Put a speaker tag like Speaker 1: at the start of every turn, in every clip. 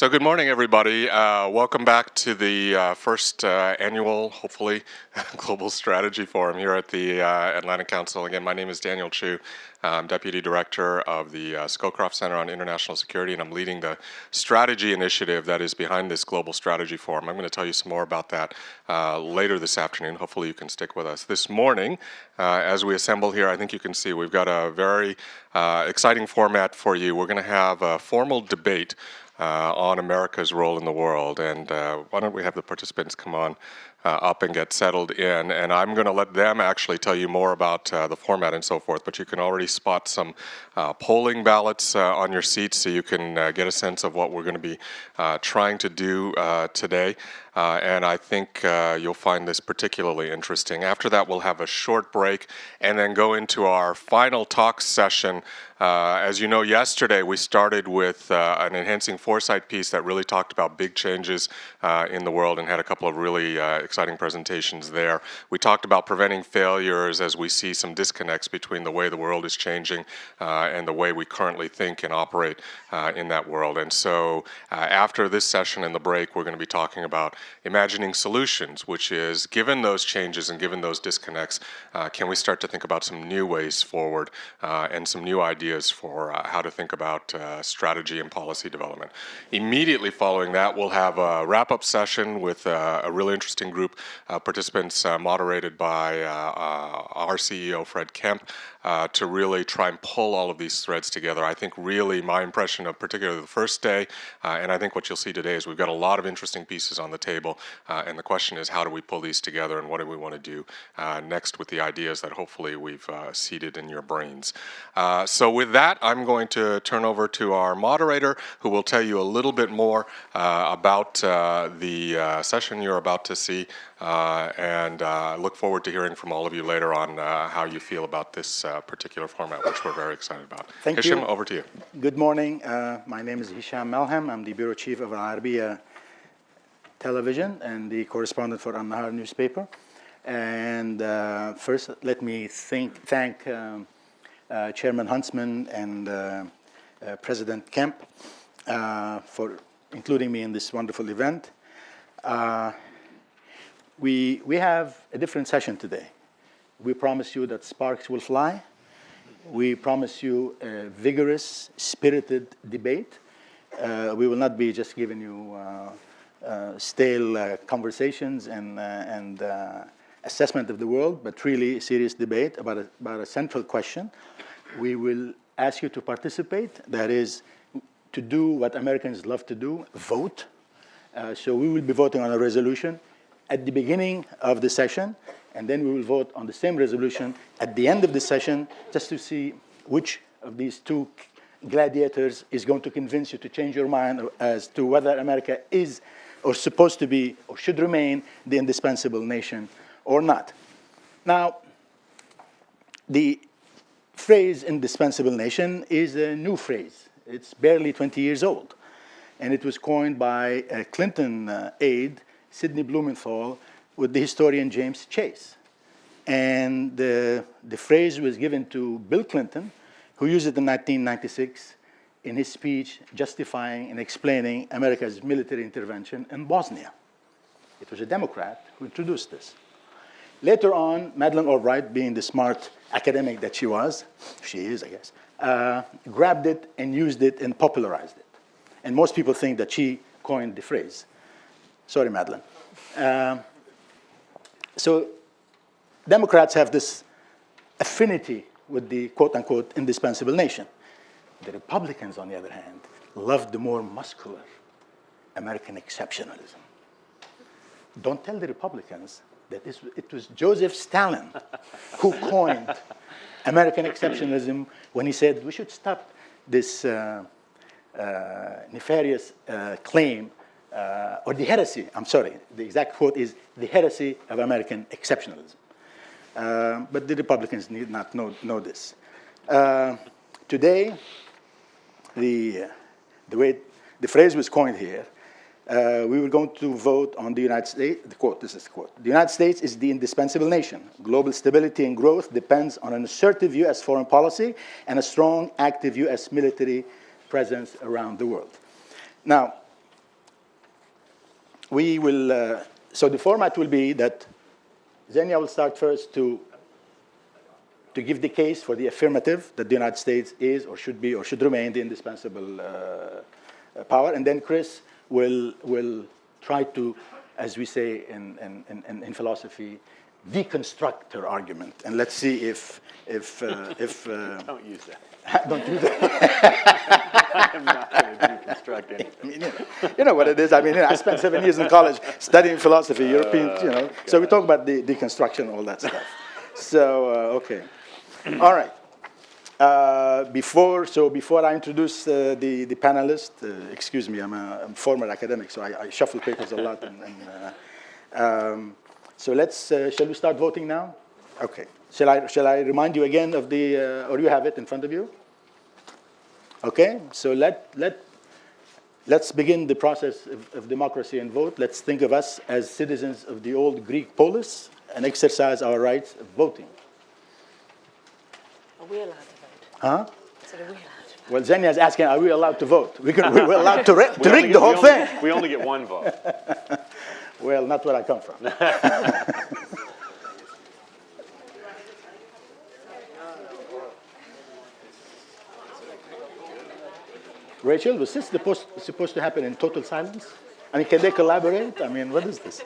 Speaker 1: So good morning, everybody. Welcome back to the first annual, hopefully, Global Strategy Forum here at the Atlantic Council. Again, my name is Daniel Chu. I'm Deputy Director of the Scowcroft Center on International Security, and I'm leading the strategy initiative that is behind this Global Strategy Forum. I'm going to tell you some more about that later this afternoon. Hopefully you can stick with us. This morning, as we assemble here, I think you can see we've got a very exciting format for you. We're going to have a formal debate on America's role in the world. And why don't we have the participants come on up and get settled in. And I'm going to let them actually tell you more about the format and so forth. But you can already spot some polling ballots on your seats so you can get a sense of what we're going to be trying to do today. And I think you'll find this particularly interesting. After that, we'll have a short break and then go into our final talk session. As you know, yesterday we started with an Enhancing Foresight piece that really talked about big changes in the world and had a couple of really exciting presentations there. We talked about preventing failures as we see some disconnects between the way the world is changing and the way we currently think and operate in that world. And so after this session and the break, we're going to be talking about imagining solutions, which is, given those changes and given those disconnects, can we start to think about some new ways forward and some new ideas for how to think about strategy and policy development. Immediately following that, we'll have a wrap-up session with a really interesting group of participants moderated by our CEO, Fred Kemp, to really try and pull all of these threads together. I think really my impression of particularly the first day, and I think what you'll see today is we've got a lot of interesting pieces on the table, and the question is, how do we pull these together and what do we want to do next with the ideas that hopefully we've seeded in your brains. So with that, I'm going to turn over to our moderator, who will tell you a little bit more about the session you're about to see, and I look forward to hearing from all of you later on how you feel about this particular format, which we're very excited about.
Speaker 2: Thank
Speaker 1: Hisham,
Speaker 2: you.
Speaker 1: over to you.
Speaker 2: Good morning. My name is Hisham Malham. I'm the Bureau Chief of Al Arabiya Television and the correspondent for Al Nahar newspaper. And first, let me thank Chairman Huntsman and President Kemp for including me in this wonderful event. We have a different session today. We promise you that sparks will fly. We promise you a vigorous, spirited debate. We will not be just giving you stale conversations and assessment of the world, but really a serious debate about a central question. We will ask you to participate, that is, to do what Americans love to do, vote. So we will be voting on a resolution at the beginning of the session, and then we will vote on the same resolution at the end of the session, just to see which of these two gladiators is going to convince you to change your mind as to whether America is or supposed to be or should remain the indispensable nation or not. Now, the phrase indispensable nation is a new phrase. It's barely 20 years old. And it was coined by a Clinton aide, Sidney Blumenthal, with the historian James Chase. And the phrase was given to Bill Clinton, who used it in 1996 in his speech justifying and explaining America's military intervention in Bosnia. It was a Democrat who introduced this. Later on, Madeleine Albright, being the smart academic that she is, I guess, grabbed it and used it and popularized it. And most people think that she coined the phrase. Sorry, Madeleine. So Democrats have this affinity with the quote-unquote indispensable nation. The Republicans, on the other hand, love the more muscular American exceptionalism. Don't tell the Republicans that it was Joseph Stalin who coined American exceptionalism when he said we should stop this nefarious claim, or the heresy, I'm sorry, the exact quote is the heresy of American exceptionalism. But the Republicans need not know this. Today, the way the phrase was coined here, we were going to vote on the United States. The quote, this is the quote. The United States is the indispensable nation. Global stability and growth depends on an assertive U.S. foreign policy and a strong, active U.S. military presence around the world. Now, we will, so the format will be that Xenia will start first to give the case for the affirmative that the United States is or should be or should remain the indispensable power. And then Chris will try to, as we say in philosophy, deconstruct her argument. And let's see if
Speaker 3: Don't use that.
Speaker 2: don't use that.
Speaker 3: I am not going to deconstruct anything.
Speaker 2: I mean, you know what it is. I mean, I spent 7 years in college studying philosophy, European, you know. So we talk about the deconstruction, all that stuff. So, okay. All right. Before I introduce the panelists, excuse me, I'm a former academic, so I shuffle papers a lot. So let's, shall we start voting now? Okay. Shall I remind you again of the, or you have it in front of you? Okay, so let's begin the process of democracy and vote. Let's think of us as citizens of the old Greek polis and exercise our rights of voting.
Speaker 4: Are we allowed to vote?
Speaker 2: Huh?
Speaker 4: So are we allowed to vote?
Speaker 2: Well, Xenia is asking, are we allowed to vote? We're allowed to rig the whole thing.
Speaker 3: We only get one vote.
Speaker 2: Well, not where I come from. Rachel, was this supposed to happen in total silence? I mean, can they collaborate? I mean, what is this?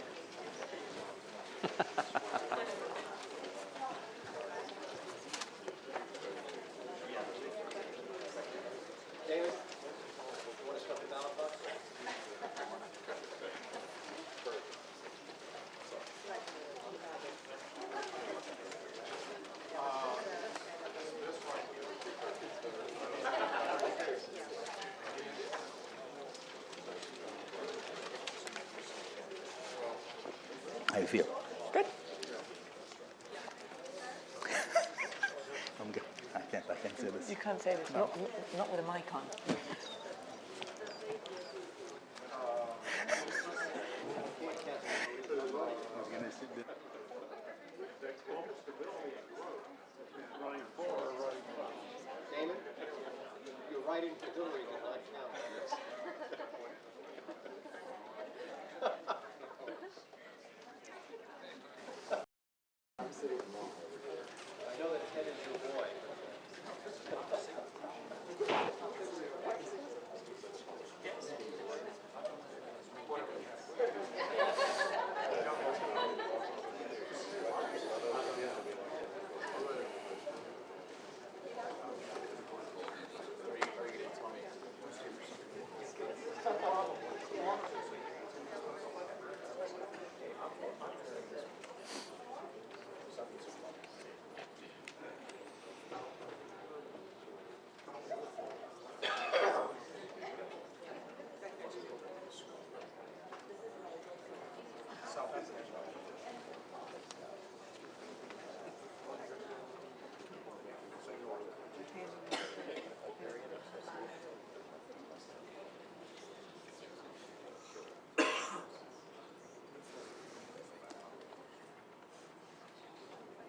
Speaker 2: How you feel?
Speaker 4: Good.
Speaker 2: I'm good. I can't say this.
Speaker 4: You can't say this. Not with a mic on.
Speaker 5: Damon, you're writing for Hillary did not count. I know that Ted is your boy.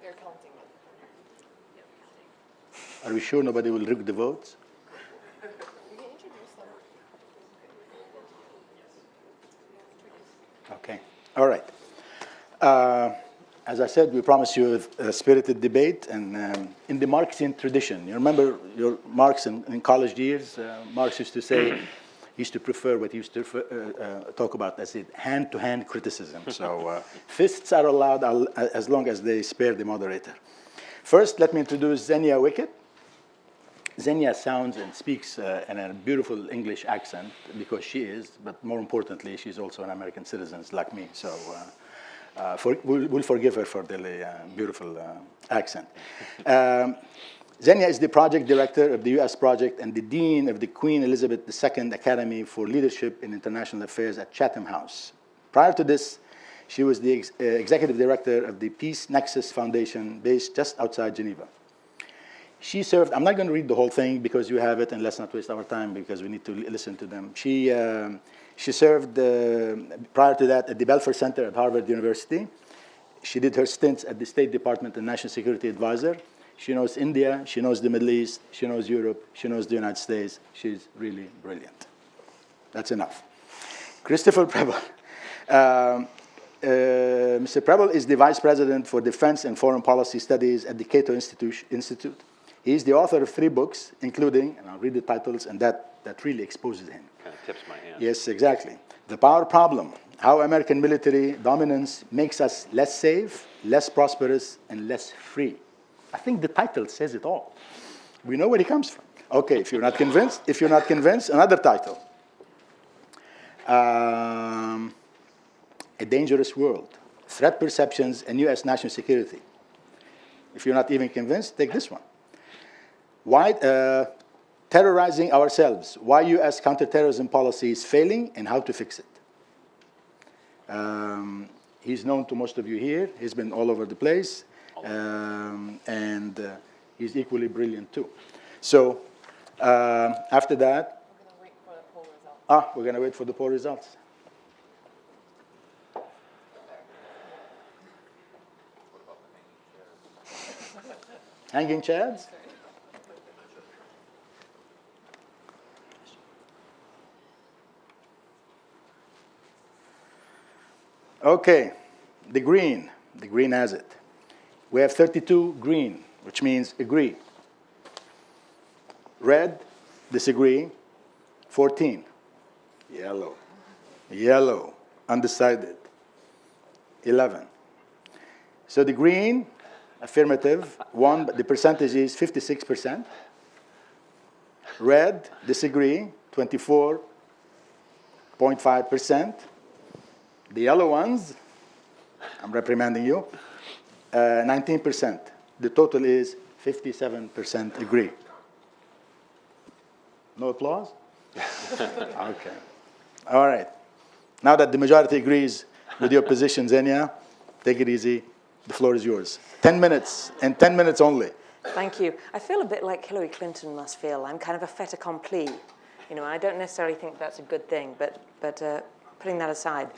Speaker 4: They're counting it.
Speaker 2: Are we sure nobody will rig the votes?
Speaker 4: You can introduce them.
Speaker 2: Okay. All right. As I said, we promise you a spirited debate, and in the Marxian tradition. You remember your Marx in college years? Marx used to say, he used to prefer what he used to talk about as hand-to-hand criticism. So fists are allowed as long as they spare the moderator. First, let me introduce Xenia Wickett. Xenia sounds and speaks in a beautiful English accent because she is, but more importantly, she's also an American citizen like me. So we'll forgive her for the beautiful accent. Xenia is the project director of the U.S. project and the dean of the Queen Elizabeth II Academy for Leadership in International Affairs at Chatham House. Prior to this, she was the executive director of the Peace Nexus Foundation based just outside Geneva. She served, I'm not going to read the whole thing because you have it, and let's not waste our time because we need to listen to them. She served, prior to that, at the Belfer Center at Harvard University. She did her stints at the State Department and National Security Advisor. She knows India, she knows the Middle East, she knows Europe, she knows the United States. She's really brilliant. That's enough. Christopher Preble. Mr. Preble is the Vice President for Defense and Foreign Policy Studies at the Cato Institute. He is the author of 3 books, including, and I'll read the titles, and that really exposes him.
Speaker 3: Kind of tips my hand.
Speaker 2: Yes, exactly. The Power Problem, How American Military Dominance Makes Us Less Safe, Less Prosperous, and Less Free. I think the title says it all. We know where he comes from. Okay, if you're not convinced, another title. A Dangerous World, Threat Perceptions and U.S. National Security. If you're not even convinced, take this one. Why Terrorizing Ourselves, Why U.S. Counterterrorism Policy is Failing and How to Fix it. He's known to most of you here. He's been all over the place. And he's equally brilliant, too. So after that, we're going to wait for the poll results. Hanging chads? Okay, the green has it. We have 32 green, which means agree. Red, disagree, 14. Yellow, undecided, 11. So the green, affirmative, won, but the percentage is 56%. Red, disagree, 24.5%. The yellow ones, I'm reprimanding you, 19%. The total is 57% agree. No applause? Okay. All right. Now that the majority agrees with your position, Zenia, take it easy. The floor is yours. 10 minutes, and 10 minutes only.
Speaker 4: Thank you. I feel a bit like Hillary Clinton must feel. I'm kind of a fait accompli. You know, I don't necessarily think that's a good thing, but putting that aside,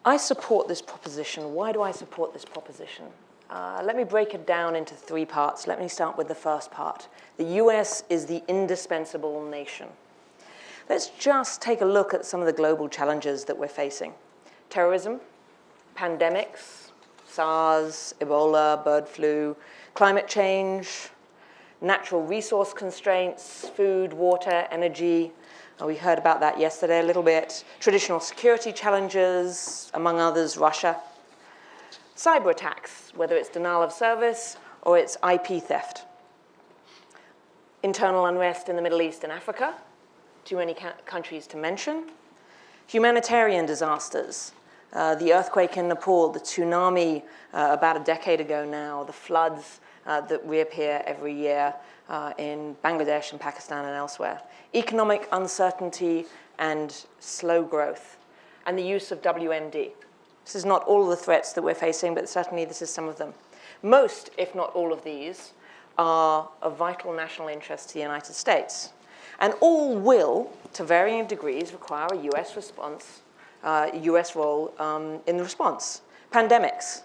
Speaker 4: I support this proposition. Why do I support this proposition? Let me break it down into 3 parts. Let me start with the first part. The US is the indispensable nation. Let's just take a look at some of the global challenges that we're facing. Terrorism, pandemics, SARS, Ebola, bird flu, climate change, natural resource constraints, food, water, energy. We heard about that yesterday a little bit. Traditional security challenges, among others, Russia. Cyber attacks, whether it's denial of service or it's IP theft. Internal unrest in the Middle East and Africa, too many countries to mention. Humanitarian disasters, the earthquake in Nepal, the tsunami about a decade ago now, the floods that reappear every year in Bangladesh and Pakistan and elsewhere. Economic uncertainty and slow growth, and the use of WMD. This is not all of the threats that we're facing, but certainly this is some of them. Most, if not all of these, are of vital national interest to the United States. And all will, to varying degrees, require a US response, US role in the response. Pandemics.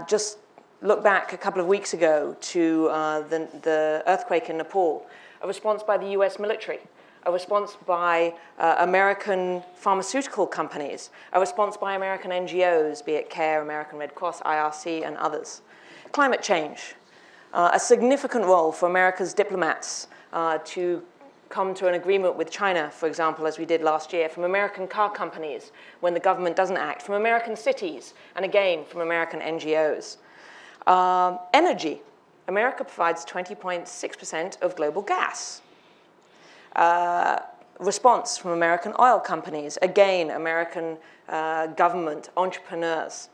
Speaker 4: Just look back a couple of weeks ago to the earthquake in Nepal, a response by the US military, a response by American pharmaceutical companies, a response by American NGOs, be it CARE, American Red Cross, IRC, and others. Climate change, a significant role for America's diplomats to come to an agreement with China, for example, as we did last year, from American car companies when the government doesn't act, from American cities, and again, from American NGOs. Energy. America provides 20.6% of global gas. Response from American oil companies, again, American government, entrepreneurs.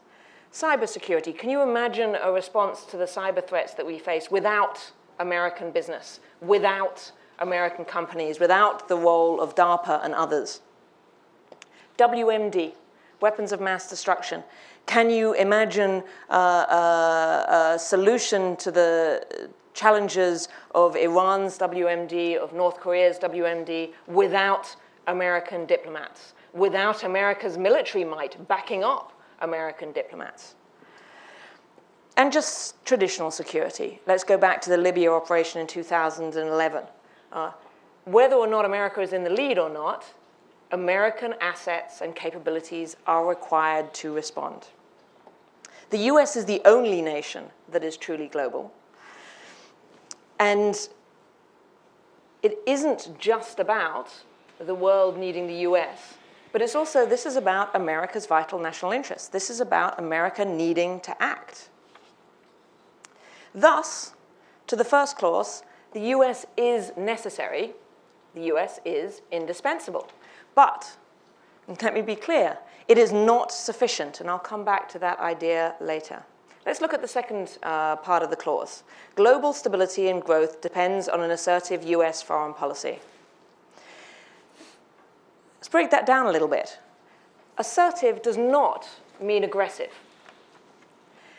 Speaker 4: Cybersecurity. Can you imagine a response to the cyber threats that we face without American business, without American companies, without the role of DARPA and others? WMD, weapons of mass destruction. Can you imagine a solution to the challenges of Iran's WMD, of North Korea's WMD, without American diplomats, without America's military might backing up American diplomats? And just traditional security. Let's go back to the Libya operation in 2011. Whether or not America is in the lead or not, American assets and capabilities are required to respond. The US is the only nation that is truly global. And it isn't just about the world needing the US, but it's also, this is about America's vital national interests. This is about America needing to act. Thus, to the first clause, the US is necessary, the US is indispensable. But, and let me be clear, it is not sufficient, and I'll come back to that idea later. Let's look at the second part of the clause. Global stability and growth depends on an assertive US foreign policy. Let's break that down a little bit. Assertive does not mean aggressive.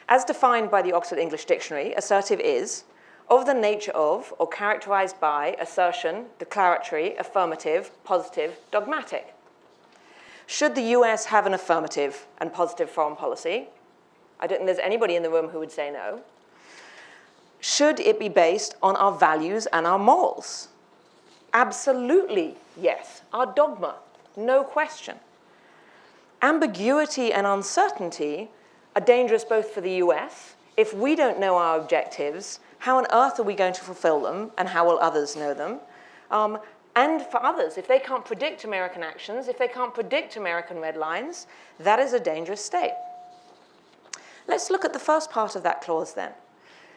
Speaker 4: As defined by the Oxford English Dictionary, assertive is of the nature of or characterized by assertion, declaratory, affirmative, positive, dogmatic. Should the US have an affirmative and positive foreign policy? I don't think there's anybody in the room who would say no. Should it be based on our values and our morals? Absolutely yes. Our dogma, no question. Ambiguity and uncertainty are dangerous both for the US. If we don't know our objectives, how on earth are we going to fulfill them, and how will others know them? And for others, if they can't predict American actions, if they can't predict American red lines, that is a dangerous state. Let's look at the first part of that clause then.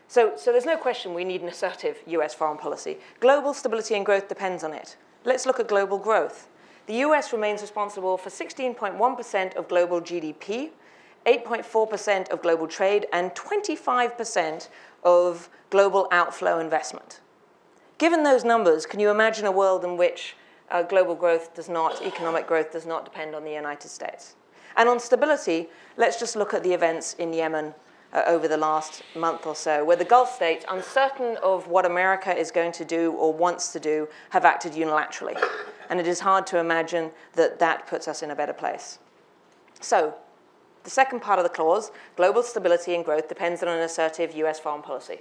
Speaker 4: So there's no question we need an assertive US foreign policy. Global stability and growth depends on it. Let's look at global growth. The US remains responsible for 16.1% of global GDP, 8.4% of global trade, and 25% of global outflow investment. Given those numbers, can you imagine a world in which global growth does not, economic growth does not depend on the United States? And on stability, let's just look at the events in Yemen over the last month or so, where the Gulf states, uncertain of what America is going to do or wants to do, have acted unilaterally. And it is hard to imagine that that puts us in a better place. So, the second part of the clause, global stability and growth depends on an assertive US foreign policy.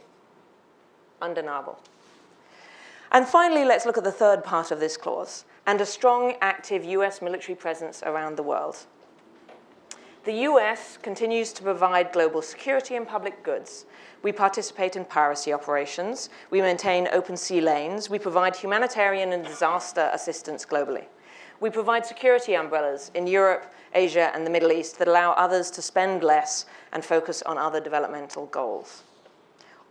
Speaker 4: Undeniable. And finally, let's look at the third part of this clause, and a strong, active US military presence around the world. The US continues to provide global security and public goods. We participate in piracy operations. We maintain open sea lanes. We provide humanitarian and disaster assistance globally. We provide security umbrellas in Europe, Asia, and the Middle East that allow others to spend less and focus on other developmental goals.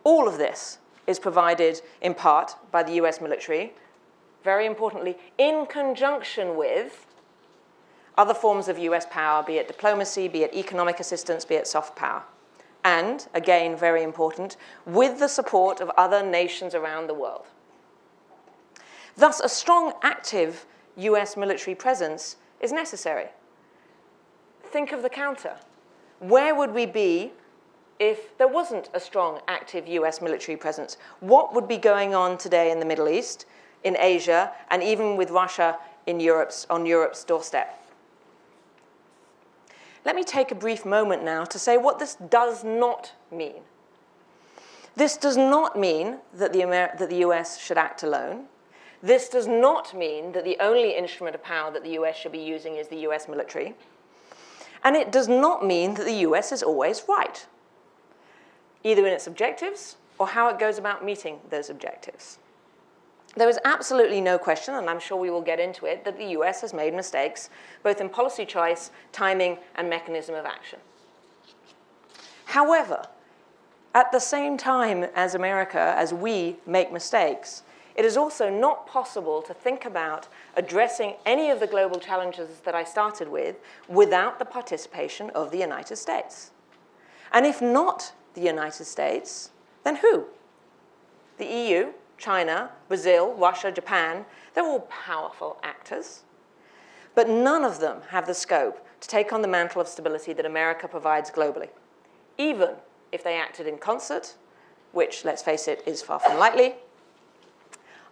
Speaker 4: All of this is provided in part by the US military, very importantly, in conjunction with other forms of US power, be it diplomacy, be it economic assistance, be it soft power. And, again, very important, with the support of other nations around the world. Thus, a strong, active US military presence is necessary. Think of the counter. Where would we be if there wasn't a strong, active US military presence? What would be going on today in the Middle East, in Asia, and even with Russia on Europe's doorstep? Let me take a brief moment now to say what this does not mean. This does not mean that the US should act alone. This does not mean that the only instrument of power that the US should be using is the US military. And it does not mean that the US is always right, either in its objectives or how it goes about meeting those objectives. There is absolutely no question, and I'm sure we will get into it, that the US has made mistakes, both in policy choice, timing, and mechanism of action. However, at the same time as America, as we make mistakes, it is also not possible to think about addressing any of the global challenges that I started with without the participation of the United States. And if not the United States, then who? The EU, China, Brazil, Russia, Japan, they're all powerful actors. But none of them have the scope to take on the mantle of stability that America provides globally, even if they acted in concert, which, let's face it, is far from likely.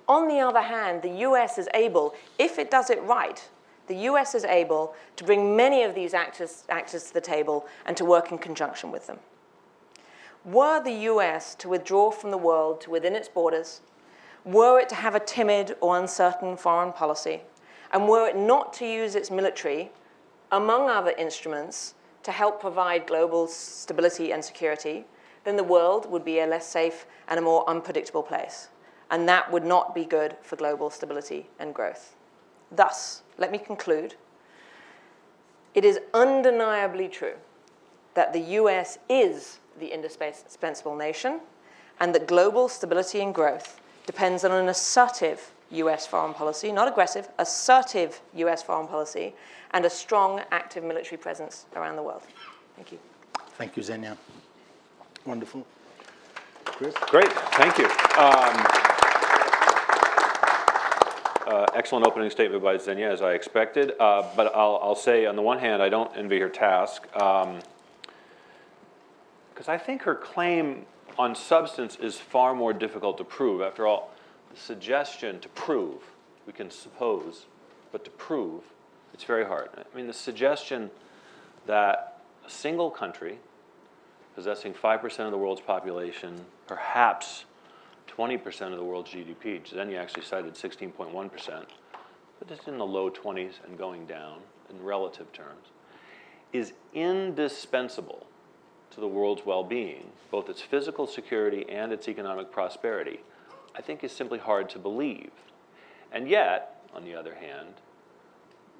Speaker 4: On the other hand, the US is able, if it does it right, the US is able to bring many of these actors to the table and to work in conjunction with them. Were the US to withdraw from the world to within its borders, were it to have a timid or uncertain foreign policy, And were it not to use its military, among other instruments, to help provide global stability and security, then the world would be a less safe and a more unpredictable place. And that would not be good for global stability and growth. Thus, let me conclude. It is undeniably true that the US is the indispensable nation, and that global stability and growth depends on an assertive US foreign policy, not aggressive, assertive US foreign policy, and a strong, active military presence around the world. Thank you.
Speaker 2: Thank you, Zenia. Wonderful. Chris?
Speaker 3: Great, thank you. Excellent opening statement by Zenia, as I expected. But I'll say, on the one hand, I don't envy her task, because I think her claim on substance is far more difficult to prove. After all, the suggestion to prove, we can suppose, but to prove, it's very hard. I mean, the suggestion that a single country possessing 5% of the world's population, perhaps 20% of the world's GDP, Zenia actually cited 16.1%, but it's in the low 20s and going down in relative terms, is indispensable to the world's well-being, both its physical security and its economic prosperity, I think is simply hard to believe. And yet, on the other hand,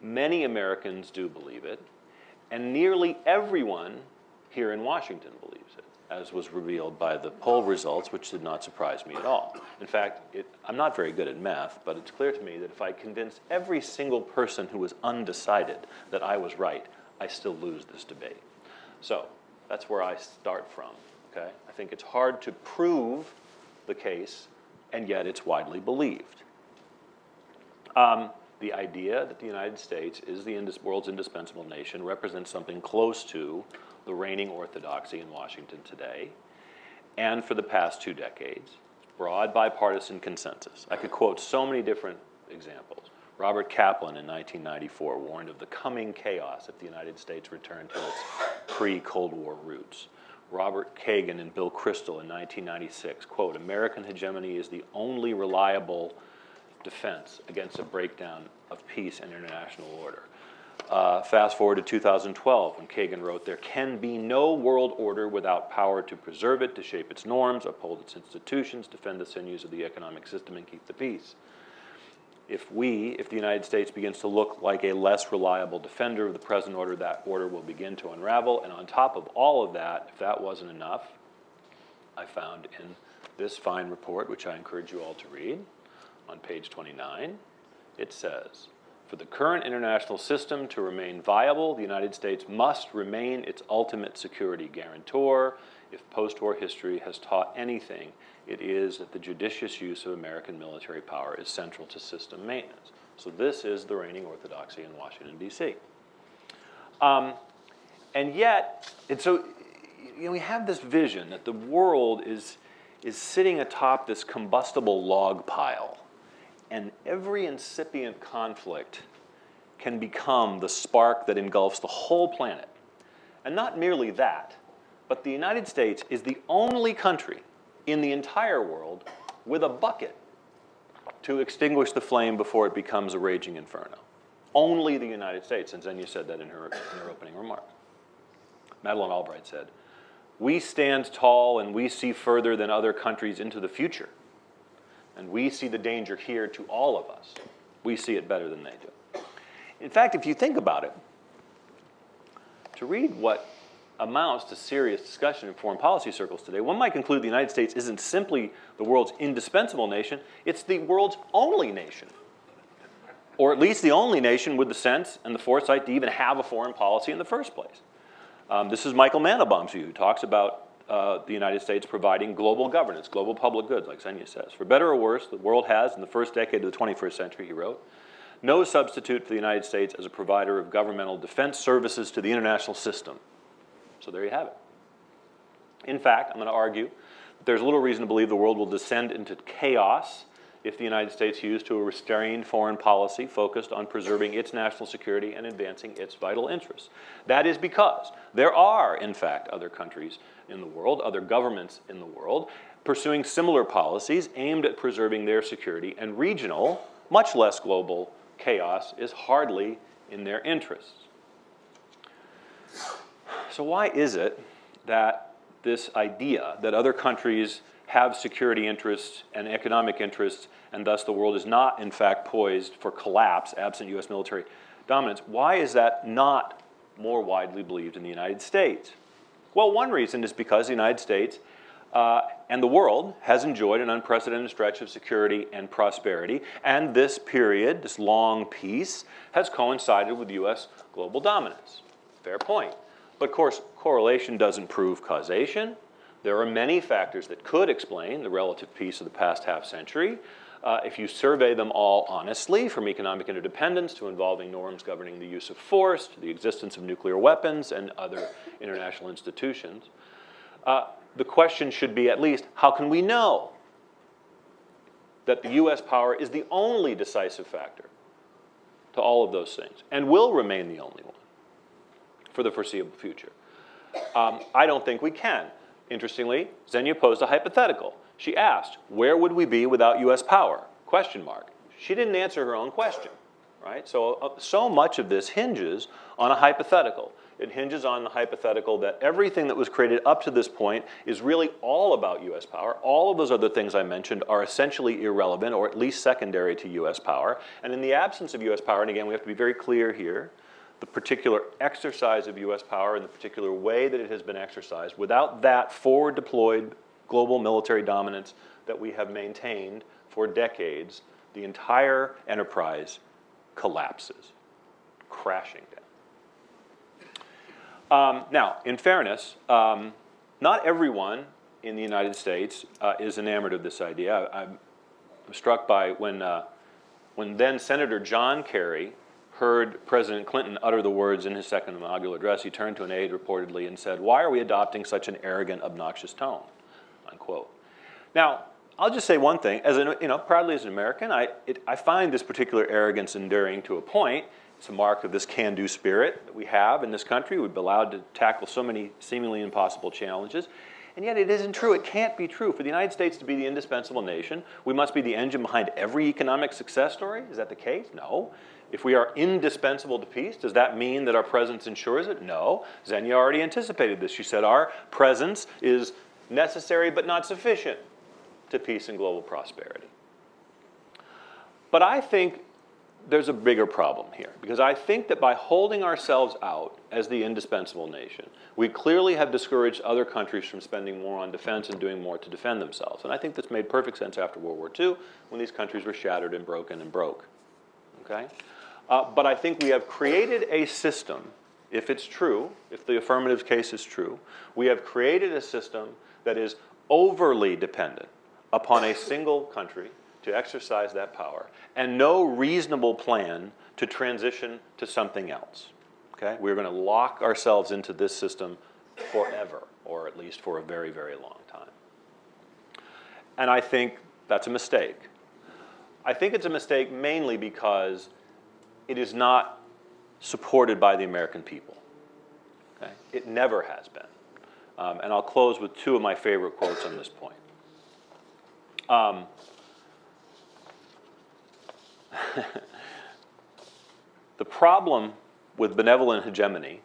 Speaker 3: many Americans do believe it, and nearly everyone here in Washington believes it, as was revealed by the poll results, which did not surprise me at all. In fact, I'm not very good at math, but it's clear to me that if I convince every single person who was undecided that I was right, I still lose this debate. So that's where I start from, okay? I think it's hard to prove the case, and yet it's widely believed. The idea that the United States is the world's indispensable nation represents something close to the reigning orthodoxy in Washington today, and for the past 2 decades, broad bipartisan consensus. I could quote so many different examples. Robert Kaplan in 1994 warned of the coming chaos if the United States returned to its pre-Cold War roots. Robert Kagan and Bill Kristol in 1996, quote, "American hegemony is the only reliable defense against a breakdown of peace and international order." Fast forward to 2012, when Kagan wrote, "There can be no world order without power to preserve it, to shape its norms, uphold its institutions, defend the sinews of the economic system, and keep the peace." If the United States begins to look like a less reliable defender of the present order, that order will begin to unravel. And on top of all of that, if that wasn't enough, I found in this fine report, which I encourage you all to read, on page 29, it says, "For the current international system to remain viable, the United States must remain its ultimate security guarantor. If post-war history has taught anything, it is that the judicious use of American military power is central to system maintenance." So this is the reigning orthodoxy in Washington, D.C. And yet, so we have this vision that the world is sitting atop this combustible log pile, and every incipient conflict can become the spark that engulfs the whole planet. And not merely that, but the United States is the only country in the entire world with a bucket to extinguish the flame before it becomes a raging inferno. Only the United States, and Zenia said that in her opening remarks. Madeleine Albright said, "We stand tall and we see further than other countries into the future. And we see the danger here to all of us. We see it better than they do." In fact, if you think about it, to read what amounts to serious discussion in foreign policy circles today, one might conclude the United States isn't simply the world's indispensable nation, it's the world's only nation. Or at least the only nation with the sense and the foresight to even have a foreign policy in the first place. This is Michael Mandelbaum's view, who talks about the United States providing global governance, global public goods, like Zenia says. "For better or worse, the world has, in the first decade of the 21st century," he wrote, "no substitute for the United States as a provider of governmental defense services to the international system." So there you have it. In fact, I'm going to argue that there's little reason to believe the world will descend into chaos if the United States used to a restrained foreign policy focused on preserving its national security and advancing its vital interests. That is because there are, in fact, other countries in the world, other governments in the world, pursuing similar policies aimed at preserving their security and regional, much less global, chaos is hardly in their interests. So why is it that this idea that other countries have security interests and economic interests, and thus the world is not, in fact, poised for collapse absent U.S. military dominance, why is that not more widely believed in the United States? Well, one reason is because the United States and the world has enjoyed an unprecedented stretch of security and prosperity, and this period, this long peace, has coincided with U.S. global dominance. Fair point. But of course, correlation doesn't prove causation. There are many factors that could explain the relative peace of the past half century. If you survey them all honestly, from economic interdependence to involving norms governing the use of force, to the existence of nuclear weapons and other international institutions, the question should be at least, how can we know that the U.S. power is the only decisive factor to all of those things, and will remain the only one for the foreseeable future? I don't think we can. Interestingly, Xenia posed a hypothetical. She asked, where would we be without U.S. power? Question mark. She didn't answer her own question, right? So much of this hinges on a hypothetical. It hinges on the hypothetical that everything that was created up to this point is really all about U.S. power. All of those other things I mentioned are essentially irrelevant, or at least secondary to U.S. power. And in the absence of U.S. power, and again, we have to be very clear here, the particular exercise of U.S. power and the particular way that it has been exercised, without that forward deployed global military dominance that we have maintained for decades, the entire enterprise collapses, crashing down. Now, in fairness, not everyone in the United States is enamored of this idea. I'm struck by when then Senator John Kerry heard President Clinton utter the words in his second inaugural address, he turned to an aide reportedly and said, "Why are we adopting such an arrogant, obnoxious tone?" Unquote. Now, I'll just say one thing. Proudly as an American, I find this particular arrogance endearing to a point. It's a mark of this can-do spirit that we have in this country. We've been allowed to tackle so many seemingly impossible challenges. And yet it isn't true. It can't be true. For the United States to be the indispensable nation, we must be the engine behind every economic success story. Is that the case? No. If we are indispensable to peace, does that mean that our presence ensures it? No. Xenia already anticipated this. She said our presence is necessary but not sufficient to peace and global prosperity. But I think there's a bigger problem here, because I think that by holding ourselves out as the indispensable nation, we clearly have discouraged other countries from spending more on defense and doing more to defend themselves. And I think this made perfect sense after World War II, when these countries were shattered and broken and broke. Okay? But I think we have created a system, if it's true, if the affirmative case is true, we have created a system that is overly dependent upon a single country to exercise that power, and no reasonable plan to transition to something else. Okay? We're going to lock ourselves into this system forever, or at least for a very, very long time. And I think that's a mistake. I think it's a mistake mainly because it is not supported by the American people. Okay? It never has been. And I'll close with two of my favorite quotes on this point. The problem with benevolent hegemony,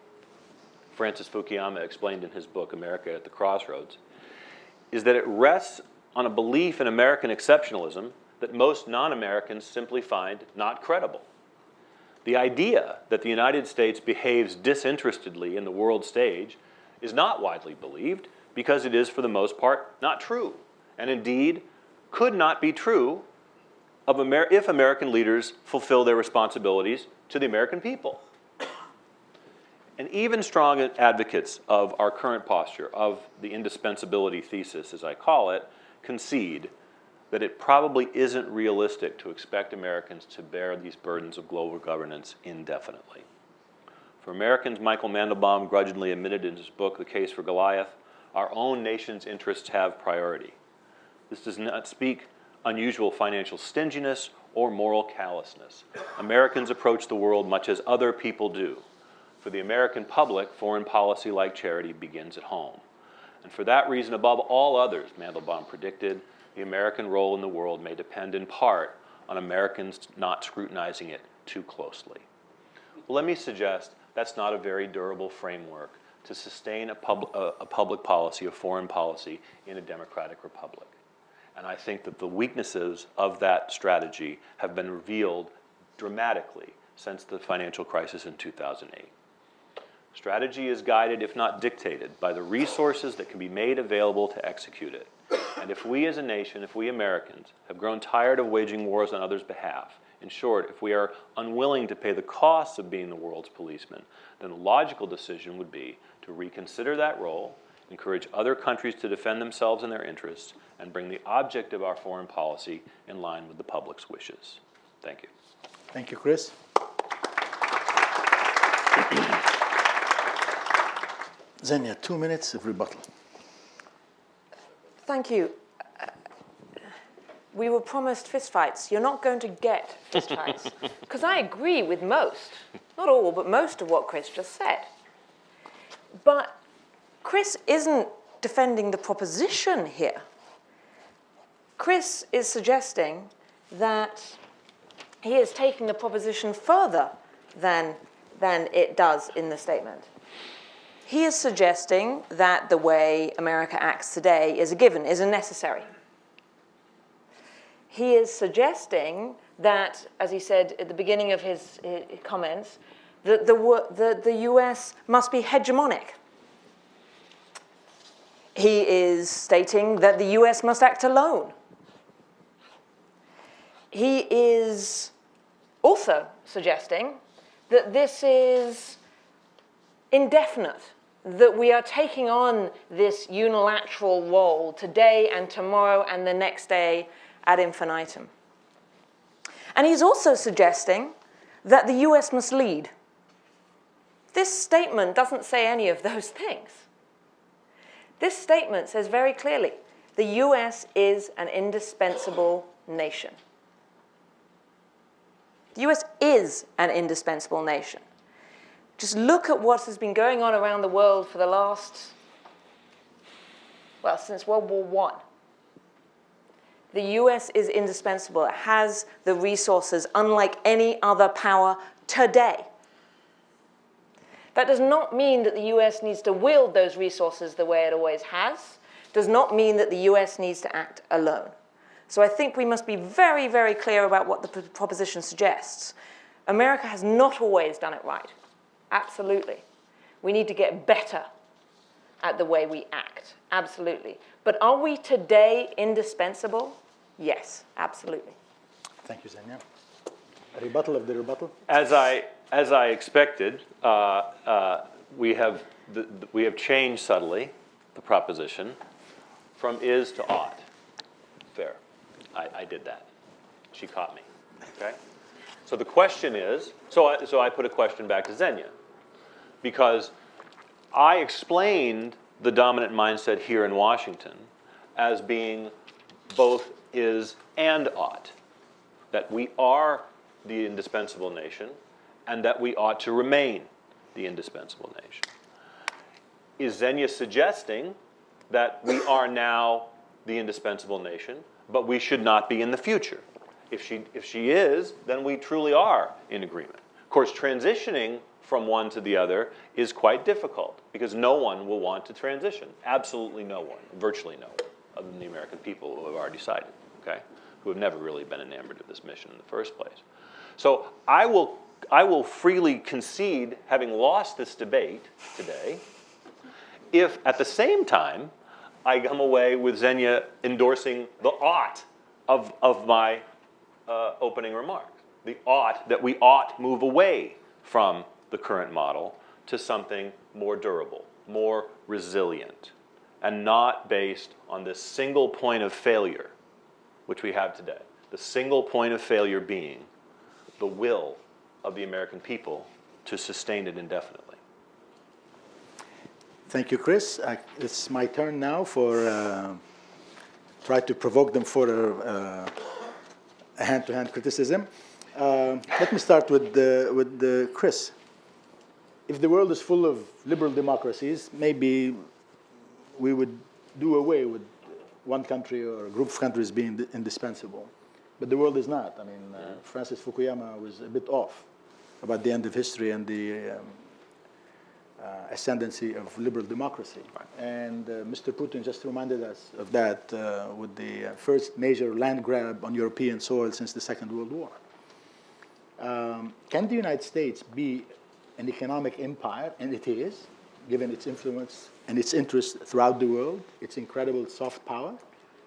Speaker 3: Francis Fukuyama explained in his book, America at the Crossroads, is that it rests on a belief in American exceptionalism that most non-Americans simply find not credible. The idea that the United States behaves disinterestedly in the world stage is not widely believed because it is, for the most part, not true, and indeed could not be true if American leaders fulfill their responsibilities to the American people. And even strong advocates of our current posture, of the indispensability thesis, as I call it, concede that it probably isn't realistic to expect Americans to bear these burdens of global governance indefinitely. For Americans, Michael Mandelbaum grudgingly admitted in his book, The Case for Goliath, our own nation's interests have priority. This does not speak unusual financial stinginess or moral callousness. Americans approach the world much as other people do. For the American public, foreign policy, like charity, begins at home. And for that reason, above all others, Mandelbaum predicted, the American role in the world may depend in part on Americans not scrutinizing it too closely. Well, let me suggest that's not a very durable framework to sustain a public policy, a foreign policy, in a democratic republic. And I think that the weaknesses of that strategy have been revealed dramatically since the financial crisis in 2008. Strategy is guided, if not dictated, by the resources that can be made available to execute it. And if we as a nation, if we Americans, have grown tired of waging wars on others' behalf, in short, if we are unwilling to pay the costs of being the world's policeman, then the logical decision would be to reconsider that role, encourage other countries to defend themselves and their interests, and bring the object of our foreign policy in line with the public's wishes. Thank you.
Speaker 2: Thank you, Chris. Xenia, 2 minutes of rebuttal.
Speaker 4: Thank you. We were promised fistfights. You're not going to get fistfights. Because I agree with most, not all, but most of what Chris just said. But Chris isn't defending the proposition here. Chris is suggesting that he is taking the proposition further than it does in the statement. He is suggesting that the way America acts today is a given, is a necessary. He is suggesting that, as he said at the beginning of his comments, that the US must be hegemonic. He is stating that the US must act alone. He is also suggesting that this is indefinite, that we are taking on this unilateral role today and tomorrow and the next day ad infinitum. And he's also suggesting that the US must lead. This statement doesn't say any of those things. This statement says very clearly, the US is an indispensable nation. The US is an indispensable nation. Just look at what has been going on around the world for the last, well, since World War I. The US is indispensable. It has the resources unlike any other power today. That does not mean that the US needs to wield those resources the way it always has. Does not mean that the US needs to act alone. So I think we must be very, very clear about what the proposition suggests. America has not always done it right. Absolutely. We need to get better at the way we act. Absolutely. But are we today indispensable? Yes, absolutely.
Speaker 2: Thank you, Xenia. A rebuttal of the rebuttal?
Speaker 3: As I expected, we have changed subtly the proposition from is to ought. Fair. I did that. She caught me. Okay. So the question is, so I put a question back to Xenia, because I explained the dominant mindset here in Washington as being both is and ought, that we are the indispensable nation and that we ought to remain the indispensable nation. Is Xenia suggesting that we are now the indispensable nation, but we should not be in the future? If she is, then we truly are in agreement. Of course, transitioning from one to the other is quite difficult because no one will want to transition. Absolutely no one, virtually no one, other than the American people who have already decided, okay, who have never really been enamored of this mission in the first place. So I will freely concede having lost this debate today if at the same time I come away with Xenia endorsing the ought of my opening remarks. The ought, that we ought move away from the current model to something more durable, more resilient, and not based on this single point of failure, which we have today. The single point of failure being the will of the American people to sustain it indefinitely.
Speaker 2: Thank you, Chris. It's my turn now for try to provoke them for a hand-to-hand criticism. Let me start with Chris. If the world is full of liberal democracies, maybe we would do away with one country or a group of countries being indispensable. but the world is not. I mean, Francis Fukuyama was a bit off about the end of history and the ascendancy of liberal democracy. And Mr. Putin just reminded us of that with the first major land grab on European soil since the Second World War. Can the United States be an economic empire? And it is, given its influence and its interest throughout the world, its incredible soft power,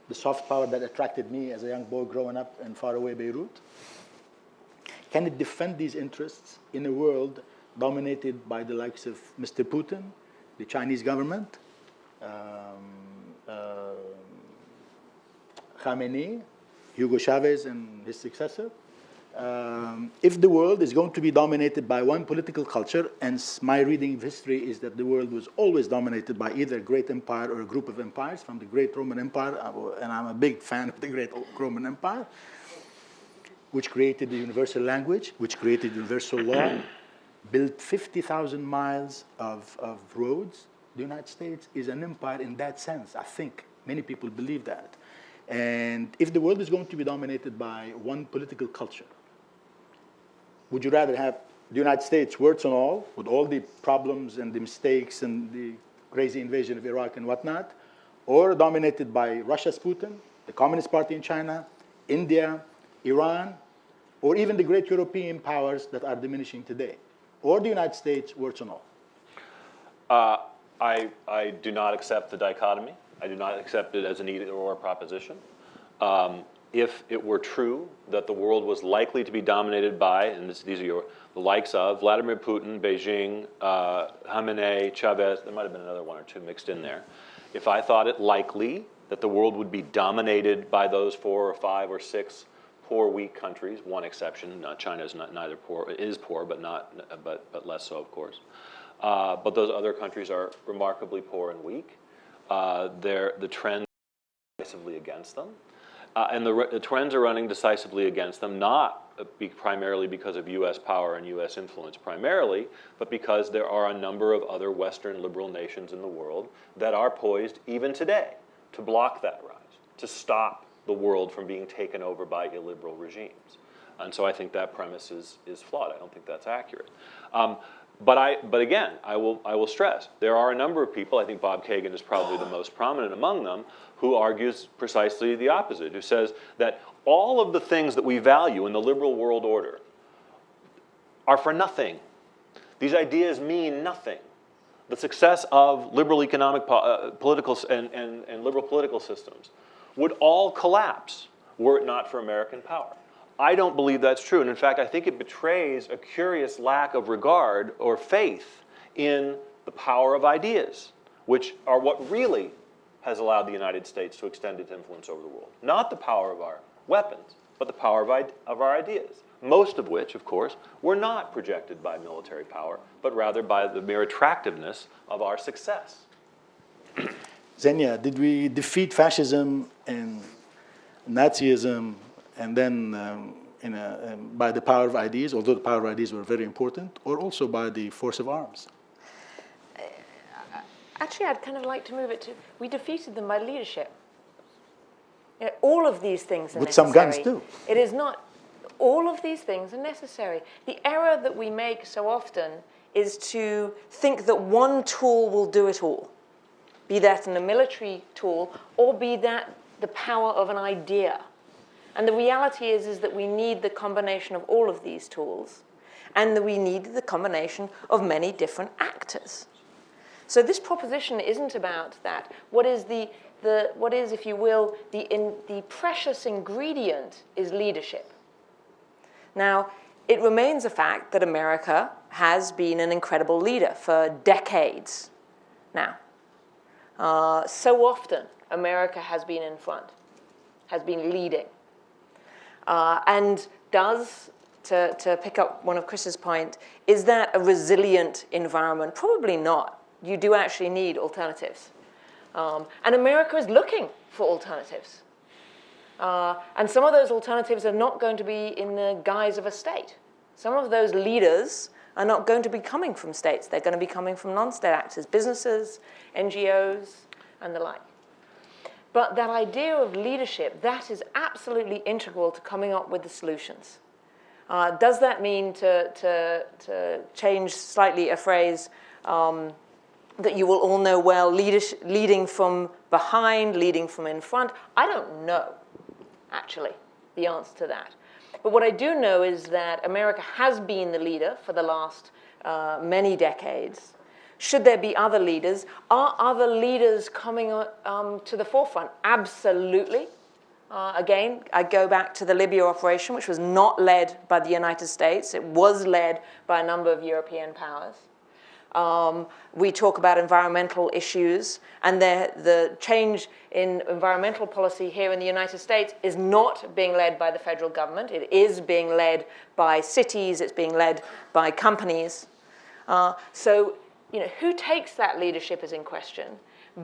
Speaker 2: the soft power that attracted me as a young boy growing up in faraway Beirut. Can it defend these interests in a world dominated by the likes of Mr. Putin, the Chinese government, Khamenei, Hugo Chavez and his successor? If the world is going to be dominated by one political culture, and my reading of history is that the world was always dominated by either a great empire or a group of empires, from the great Roman Empire, and I'm a big fan of the great Roman Empire, which created the universal language, which created universal law, built 50,000 miles of roads. The United States is an empire in that sense, I think. Many people believe that. And if the world is going to be dominated by one political culture, would you rather have the United States, warts and all, with all the problems and the mistakes and the crazy invasion of Iraq and whatnot, or dominated by Russia's Putin, the Communist Party in China, India, Iran, or even the great European powers that are diminishing today? Or the United States, warts and all?
Speaker 3: I do not accept the dichotomy. I do not accept it as an either-or proposition. If it were true that the world was likely to be dominated by, and these are the likes of Vladimir Putin, Beijing, Khamenei, Chavez, there might have been another one or two mixed in there. If I thought it likely that the world would be dominated by those 4 or 5 or 6 poor, weak countries, one exception, China is neither poor, it is poor, but less so, of course. But those other countries are remarkably poor and weak. The trend is decisively against them. And the trends are running decisively against them, not primarily because of U.S. power and U.S. influence primarily, but because there are a number of other Western liberal nations in the world that are poised, even today, to block that rise, to stop the world from being taken over by illiberal regimes. And so I think that premise is flawed. I don't think that's accurate. But again, I will stress, there are a number of people, I think Bob Kagan is probably the most prominent among them, who argues precisely the opposite, who says that all of the things that we value in the liberal world order are for nothing. These ideas mean nothing. The success of liberal economic, political, and liberal political systems would all collapse were it not for American power. I don't believe that's true. And in fact, I think it betrays a curious lack of regard or faith in the power of ideas, which are what really has allowed the United States to extend its influence over the world. Not the power of our weapons, but the power of our ideas, most of which, of course, were not projected by military power, but rather by the mere attractiveness of our success.
Speaker 2: Zenia, did we defeat fascism and Nazism and then by the power of ideas, although the power of ideas were very important, or also by the force of arms?
Speaker 4: Actually, I'd kind of like to move it to, we defeated them by leadership. You know, all of these things are
Speaker 2: With
Speaker 4: necessary.
Speaker 2: some guns, too.
Speaker 4: It is not, all of these things are necessary. The error that we make so often is to think that one tool will do it all, be that in a military tool, or be that the power of an idea. And the reality is that we need the combination of all of these tools, and that we need the combination of many different actors. So this proposition isn't about that. What is, if you will, the precious ingredient is leadership. Now, it remains a fact that America has been an incredible leader for decades now. So often, America has been in front, has been leading. And does, to pick up one of Chris's point, is that a resilient environment? Probably not. You do actually need alternatives. And America is looking for alternatives. And some of those alternatives are not going to be in the guise of a state. Some of those leaders are not going to be coming from states. They're going to be coming from non-state actors, businesses, NGOs, and the like. But that idea of leadership, that is absolutely integral to coming up with the solutions. Does that mean, to change slightly a phrase that you will all know well, leading from behind, leading from in front? I don't know, actually, the answer to that. But what I do know is that America has been the leader for the last many decades. Should there be other leaders? Are other leaders coming to the forefront? Absolutely. Again, I go back to the Libya operation, which was not led by the United States. It was led by a number of European powers. We talk about environmental issues, and the change in environmental policy here in the United States is not being led by the federal government. It is being led by cities. It's being led by companies. So, who takes that leadership is in question.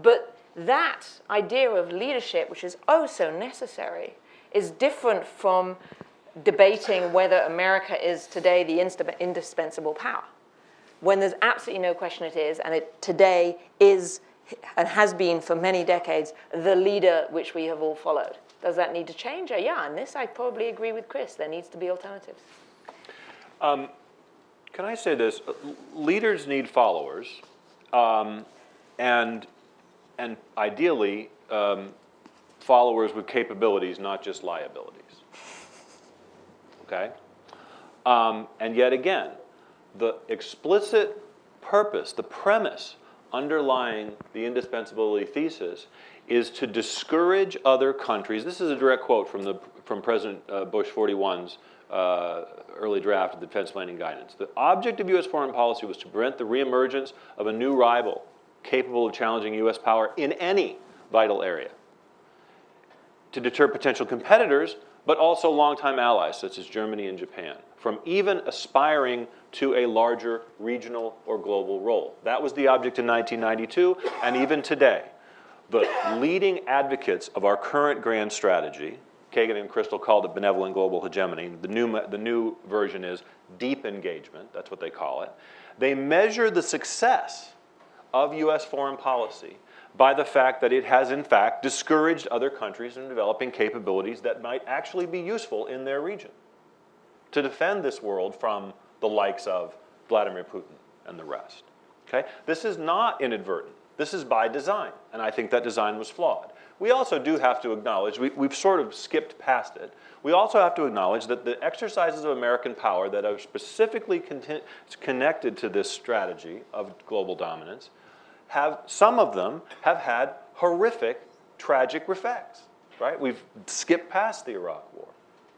Speaker 4: But that idea of leadership, which is oh so necessary, is different from debating whether America is today the indispensable power. When there's absolutely no question it is, and it today is and has been for many decades the leader which we have all followed. Does that need to change? Yeah, and this I probably agree with Chris. There needs to be alternatives.
Speaker 3: Can I say this? Leaders need followers, and ideally followers with capabilities, not just liabilities. Okay? And yet again, the explicit purpose, the premise underlying the indispensability thesis is to discourage other countries. This is a direct quote from President Bush 41's early draft of the Defense Planning Guidance. The object of U.S. foreign policy was to prevent the reemergence of a new rival capable of challenging U.S. power in any vital area, to deter potential competitors, but also longtime allies, such as Germany and Japan, from even aspiring to a larger regional or global role. That was the object in 1992, and even today. The leading advocates of our current grand strategy, Kagan and Crystal called it benevolent global hegemony. The new version is deep engagement. That's what they call it. They measure the success of U.S. foreign policy by the fact that it has, in fact, discouraged other countries from developing capabilities that might actually be useful in their region to defend this world from the likes of Vladimir Putin and the rest. Okay? This is not inadvertent. This is by design, and I think that design was flawed. We also do have to acknowledge, we've sort of skipped past it, we also have to acknowledge that the exercises of American power that are specifically connected to this strategy of global dominance, some of them have had horrific, tragic effects, right? We've skipped past the Iraq War,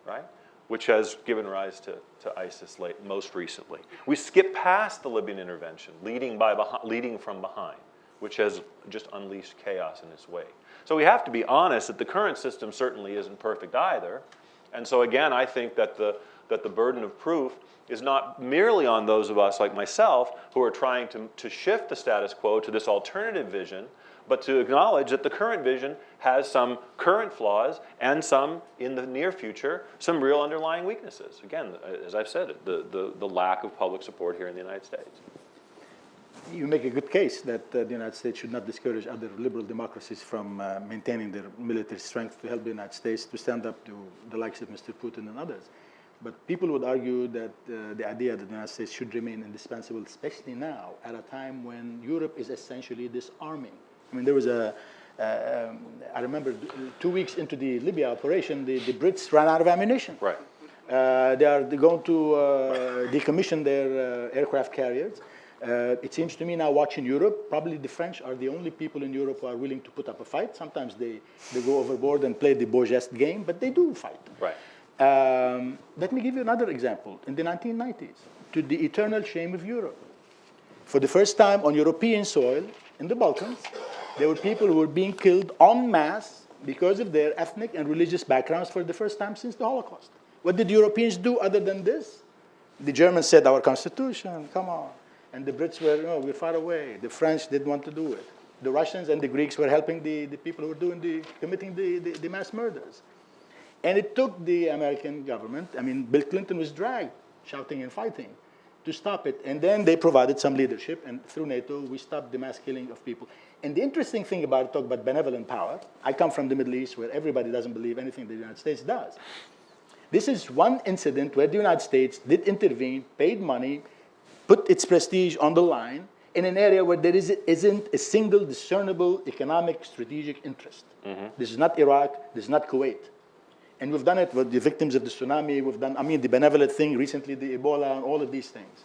Speaker 3: right? Which has given rise to ISIS most recently. We skipped past the Libyan intervention, leading from behind, which has just unleashed chaos in its wake. So we have to be honest that the current system certainly isn't perfect either. And so again, I think that the burden of proof is not merely on those of us like myself who are trying to shift the status quo to this alternative vision, but to acknowledge that the current vision has some current flaws and some, in the near future, some real underlying weaknesses. Again, as I've said, the lack of public support here in the United States.
Speaker 2: You make a good case that the United States should not discourage other liberal democracies from maintaining their military strength to help the United States to stand up to the likes of Mr. Putin and others. But people would argue that the idea that the United States should remain indispensable, especially now, at a time when Europe is essentially disarming. I mean, there was I remember 2 weeks into the Libya operation, the Brits ran out of ammunition.
Speaker 3: Right.
Speaker 2: They're going to decommission their aircraft carriers. It seems to me now, watching Europe, probably the French are the only people in Europe who are willing to put up a fight. Sometimes they go overboard and play the beau geste game, but they do fight.
Speaker 3: Right.
Speaker 2: Let me give you another example. In the 1990s, to the eternal shame of Europe, for the first time on European soil, in the Balkans, there were people who were being killed en masse because of their ethnic and religious backgrounds for the first time since the Holocaust. What did Europeans do other than this? The Germans said, our constitution, come on. And the Brits were, no, we're far away. The French didn't want to do it. The Russians and the Greeks were helping the people who were committing the mass murders. And it took the American government, I mean, Bill Clinton was dragged, shouting and fighting. to stop it. And then they provided some leadership, and through NATO, we stopped the mass killing of people. And the interesting thing about it, talk about benevolent power, I come from the Middle East where everybody doesn't believe anything the United States does. This is one incident where the United States did intervene, paid money, put its prestige on the line in an area where there isn't a single discernible economic strategic interest. This is not Iraq, this is not Kuwait. And we've done it with the victims of the tsunami, we've done, the benevolent thing, recently the Ebola, and all of these things.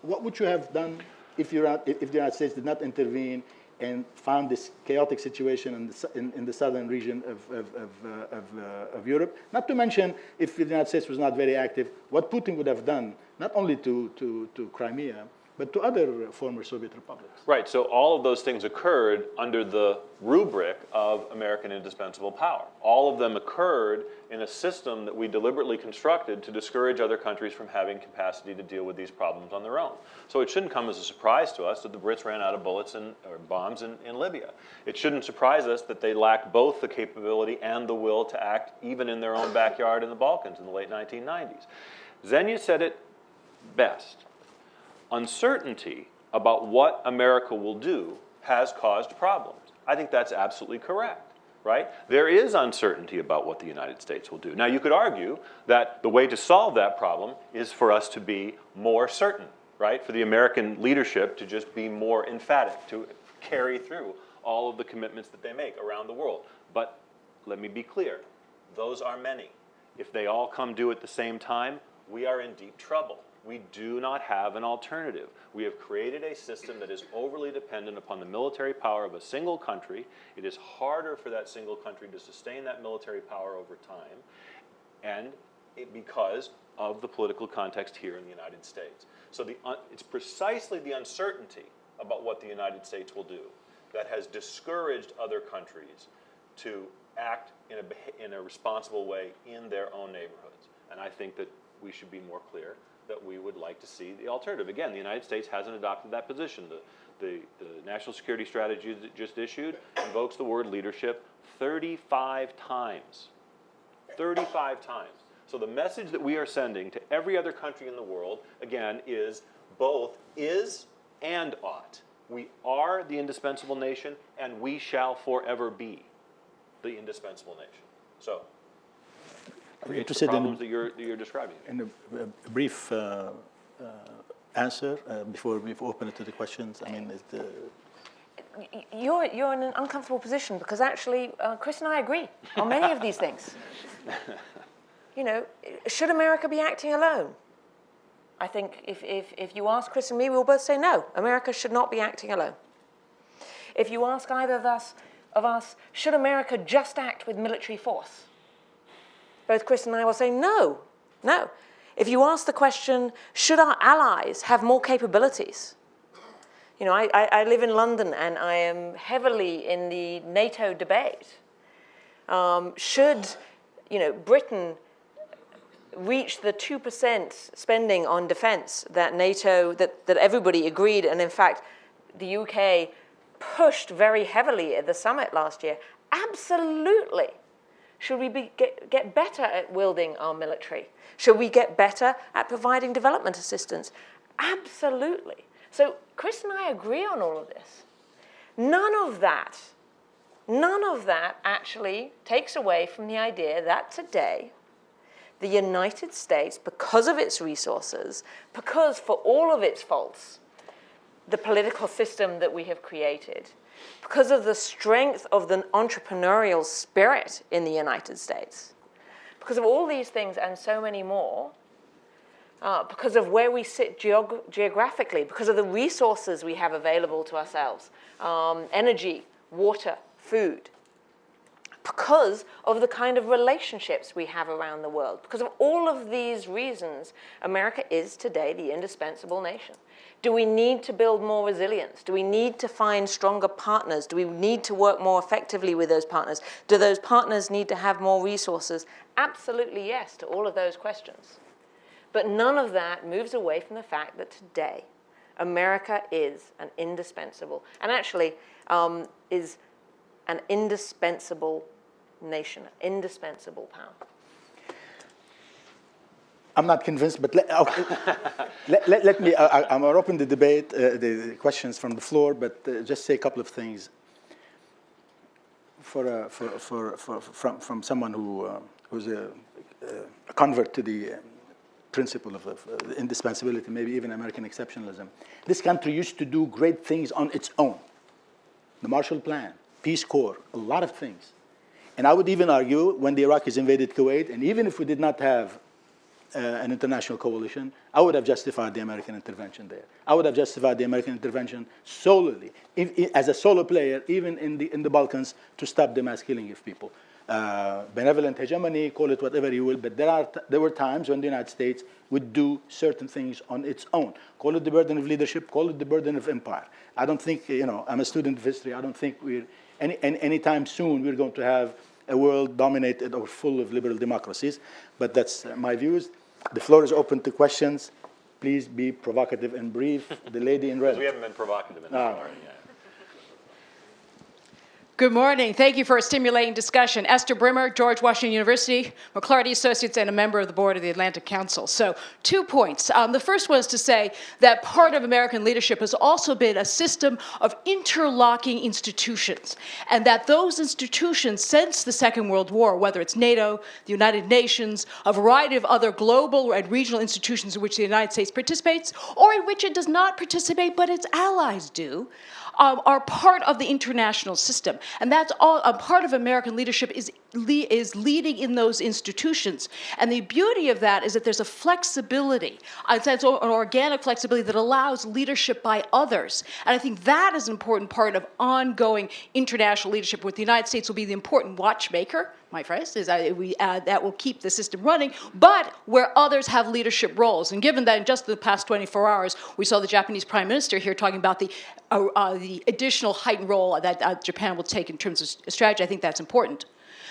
Speaker 2: What would you have done if the United States did not intervene and found this chaotic situation in the southern region of Europe? Not to mention, if the United States was not very active, what Putin would have done, not only to Crimea, but to other former Soviet republics.
Speaker 3: Right, so all of those things occurred under the rubric of American indispensable power. All of them occurred in a system that we deliberately constructed to discourage other countries from having capacity to deal with these problems on their own. So it shouldn't come as a surprise to us that the Brits ran out of bullets or bombs in Libya. It shouldn't surprise us that they lacked both the capability and the will to act even in their own backyard in the Balkans in the late 1990s. Xenia said it best. Uncertainty about what America will do has caused problems. I think that's absolutely correct, right? There is uncertainty about what the United States will do. Now, you could argue that the way to solve that problem is for us to be more certain, right? For the American leadership to just be more emphatic, to carry through all of the commitments that they make around the world. But let me be clear, those are many. If they all come due at the same time, we are in deep trouble. We do not have an alternative. We have created a system that is overly dependent upon the military power of a single country. It is harder for that single country to sustain that military power over time, and because of the political context here in the United States. So it's precisely the uncertainty about what the United States will do that has discouraged other countries to act in a responsible way in their own neighborhoods. And I think that we should be more clear that we would like to see the alternative. Again, the United States hasn't adopted that position. The national security strategy that just issued invokes the word leadership 35 times. 35 times. So the message that we are sending to every other country in the world, again, is both is and ought. We are the indispensable nation, and we shall forever be the indispensable nation. So,
Speaker 2: Interested
Speaker 3: the problems that you're describing.
Speaker 2: in a brief answer before we open it to the questions. I mean,
Speaker 4: You're in an uncomfortable position because actually, Chris and I agree on many of these things. You know, should America be acting alone? I think if you ask Chris and me, we'll both say no. America should not be acting alone. If you ask either of us, should America just act with military force? Both Chris and I will say no, no. If you ask the question, should our allies have more capabilities? You know, I live in London and I am heavily in the NATO debate. Should, you know, Britain reach the 2% spending on defense that NATO, that everybody agreed, and in fact, the UK pushed very heavily at the summit last year? Absolutely. Should we get better at wielding our military? Should we get better at providing development assistance? Absolutely. So Chris and I agree on all of this. None of that actually takes away from the idea that today, the United States, because of its resources, because for all of its faults, the political system that we have created, because of the strength of the entrepreneurial spirit in the United States, because of all these things and so many more, because of where we sit geographically, because of the resources we have available to ourselves, energy, water, food, because of the kind of relationships we have around the world. Because of all of these reasons, America is today the indispensable nation. Do we need to build more resilience? Do we need to find stronger partners? Do we need to work more effectively with those partners? Do those partners need to have more resources? Absolutely yes to all of those questions. But none of that moves away from the fact that today, America is an indispensable, and actually is an indispensable nation, an indispensable power.
Speaker 2: I'm not convinced, but okay. let me, I'm going to open the debate, the questions from the floor, but just say a couple of things from someone who's a convert to the principle of indispensability, maybe even American exceptionalism. This country used to do great things on its own. The Marshall Plan, Peace Corps, a lot of things. And I would even argue when the Iraqis invaded Kuwait, and even if we did not have an international coalition, I would have justified the American intervention there. I would have justified the American intervention solely, as a solo player, even in the Balkans, to stop the mass killing of people. Benevolent hegemony, call it whatever you will, but there were times when the United States would do certain things on its own. Call it the burden of leadership, call it the burden of empire. I don't think, I'm a student of history, I don't think anytime soon we're going to have a world dominated or full of liberal democracies, but that's my views. The floor is open to questions. Please be provocative and brief. The lady in red.
Speaker 3: We haven't been provocative in this part yet.
Speaker 6: Good morning. Thank you for a stimulating discussion. Esther Brimmer, George Washington University, McClarty Associates, and a member of the board of the Atlantic Council. So 2 points. The first one is to say that part of American leadership has also been a system of interlocking institutions, and that those institutions since the Second World War, whether it's NATO, the United Nations, a variety of other global and regional institutions in which the United States participates, or in which it does not participate but its allies do, are part of the international system. And that's all, a part of American leadership is leading in those institutions. And the beauty of that is that there's a flexibility, it's an organic flexibility that allows leadership by others. And I think that is an important part of ongoing international leadership, where the United States will be the important watchmaker, my phrase, is that will keep the system running, but where others have leadership roles. And given that in just the past 24 hours, we saw the Japanese Prime Minister here talking about the additional heightened role that Japan will take in terms of strategy, I think that's important.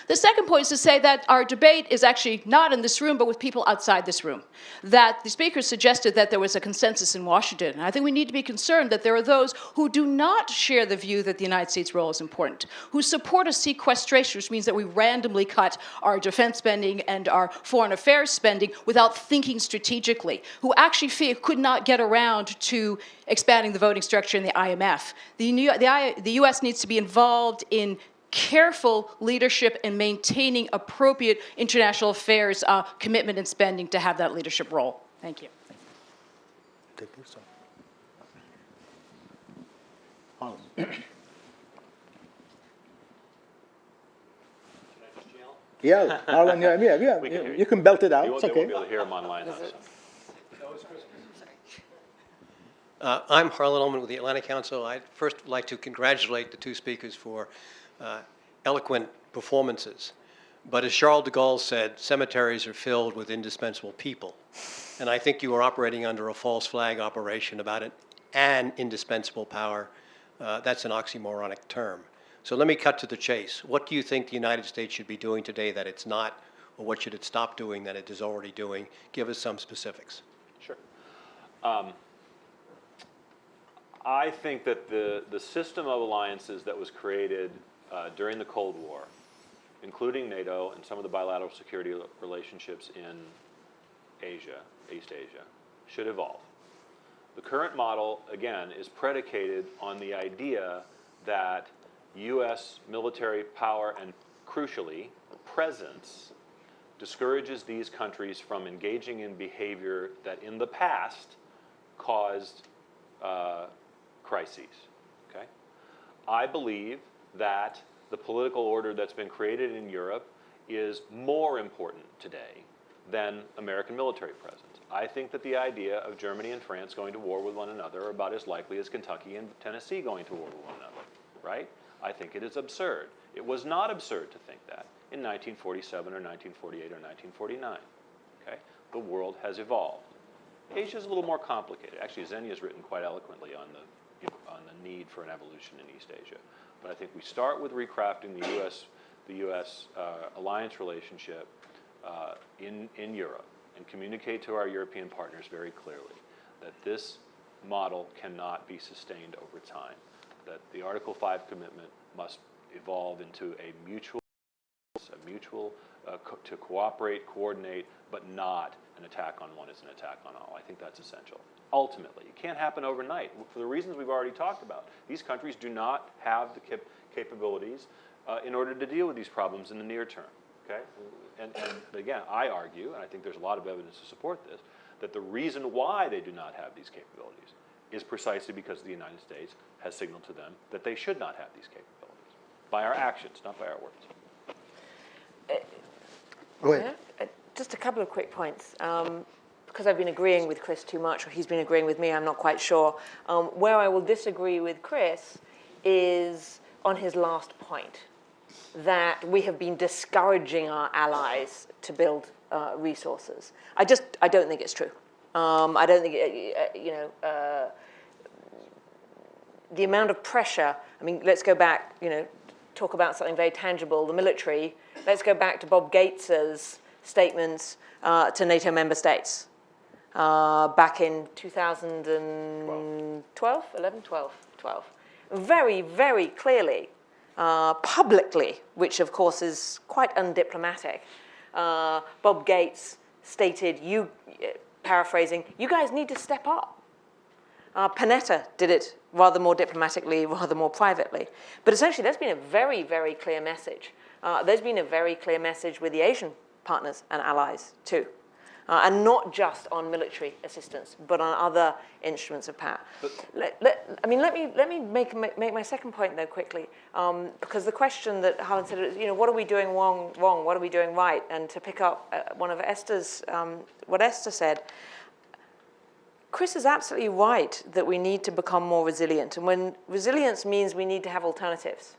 Speaker 6: The second point is to say that our debate is actually not in this room, but with people outside this room. That the speaker suggested that there was a consensus in Washington. And I think we need to be concerned that there are those who do not share the view that the United States' role is important, who support a sequestration, which means that we randomly cut our defense spending and our foreign affairs spending without thinking strategically, who actually could not get around to expanding the voting structure in the IMF. The U.S. needs to be involved in careful leadership and maintaining appropriate international affairs commitment and spending to have that leadership role. Thank you.
Speaker 2: Take this one. Yeah, Harlan, yeah. You can belt it out. It's
Speaker 3: They
Speaker 2: okay.
Speaker 3: won't be able to hear him online. Though, so.
Speaker 7: I'm Harlan Ullman with the Atlantic Council. I'd first like to congratulate the two speakers for eloquent performances. But as Charles de Gaulle said, cemeteries are filled with indispensable people. And I think you are operating under a false flag operation about an indispensable power. That's an oxymoronic term. So let me cut to the chase. What do you think the United States should be doing today that it's not, or what should it stop doing that it is already doing? Give us some specifics.
Speaker 3: Sure. I think that the system of alliances that was created during the Cold War, including NATO and some of the bilateral security relationships in Asia, East Asia, should evolve. The current model, again, is predicated on the idea that U.S. military power and, crucially, presence discourages these countries from engaging in behavior that in the past caused crises. Okay? I believe that the political order that's been created in Europe is more important today than American military presence. I think that the idea of Germany and France going to war with one another are about as likely as Kentucky and Tennessee going to war with one another, right? I think it is absurd. It was not absurd to think that in 1947 or 1948 or 1949, okay? The world has evolved. Asia is a little more complicated. Actually, Xenia has written quite eloquently on the need for an evolution in East Asia. But I think we start with recrafting the U.S. Alliance relationship in Europe and communicate to our European partners very clearly that this model cannot be sustained over time, that the Article 5 commitment must evolve into a mutual to cooperate, coordinate, but not an attack on one is an attack on all. I think that's essential. Ultimately, it can't happen overnight for the reasons we've already talked about. These countries do not have the capabilities in order to deal with these problems in the near term. Okay, and again, I argue, and I think there's a lot of evidence to support this, that the reason why they do not have these capabilities is precisely because the United States has signaled to them that they should not have these capabilities by our actions, not by our words.
Speaker 2: Go ahead.
Speaker 4: Just a couple of quick points. Because I've been agreeing with Chris too much, or he's been agreeing with me, I'm not quite sure. Where I will disagree with Chris is on his last point, that we have been discouraging our allies to build resources. I don't think it's true. I don't think, the amount of pressure, I mean, let's go back, talk about something very tangible, the military. Let's go back to Bob Gates's statements to NATO member states back in 2012, 12. Very, very clearly, publicly, which of course is quite undiplomatic, Bob Gates stated, paraphrasing, you guys need to step up. Panetta did it rather more diplomatically, rather more privately. But essentially, there's been a very, very clear message. There's been a very clear message with the Asian partners and allies, too. And not just on military assistance, but on other instruments of power. Let me make my second point, though, quickly. Because the question that Harlan said is, what are we doing wrong? What are we doing right? And to pick up one of Esther's, what Esther said, Chris is absolutely right that we need to become more resilient. And when resilience means we need to have alternatives.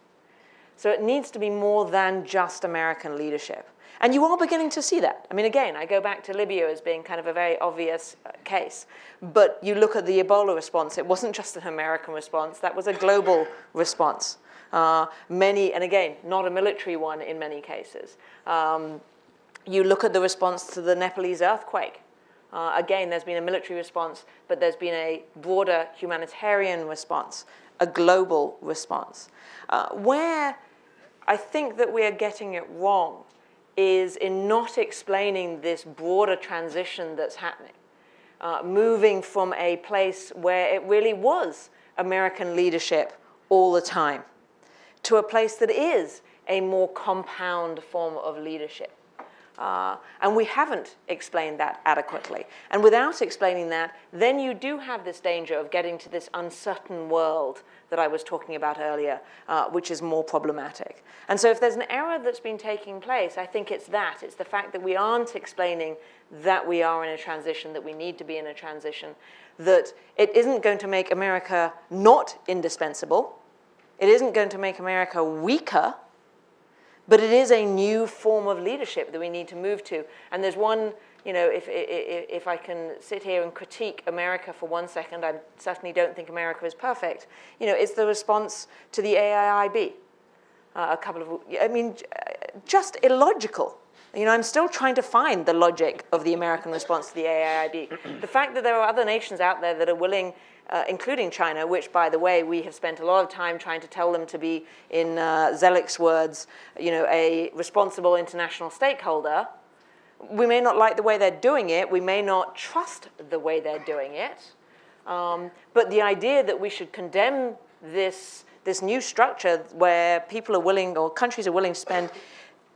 Speaker 4: So it needs to be more than just American leadership. And you are beginning to see that. I mean, again, I go back to Libya as being kind of a very obvious case. But you look at the Ebola response, it wasn't just an American response, that was a global response. And again, not a military one in many cases. You look at the response to the Nepalese earthquake. Again, there's been a military response, but there's been a broader humanitarian response, a global response. Where I think that we are getting it wrong is in not explaining this broader transition that's happening, moving from a place where it really was American leadership all the time to a place that is a more compound form of leadership. And we haven't explained that adequately. And without explaining that, then you do have this danger of getting to this uncertain world that I was talking about earlier, which is more problematic. And so if there's an error that's been taking place, I think it's that. It's the fact that we aren't explaining that we are in a transition, that we need to be in a transition, that it isn't going to make America not indispensable. It isn't going to make America weaker. But it is a new form of leadership that we need to move to. And there's one, if I can sit here and critique America for 1 second, I certainly don't think America is perfect. It's the response to the AIIB. Just illogical. I'm still trying to find the logic of the American response to the AIIB. The fact that there are other nations out there that are willing, including China, which, by the way, we have spent a lot of time trying to tell them to be, in Zelik's words, a responsible international stakeholder. We may not like the way they're doing it. We may not trust the way they're doing it. But the idea that we should condemn this new structure where people are willing, or countries are willing to spend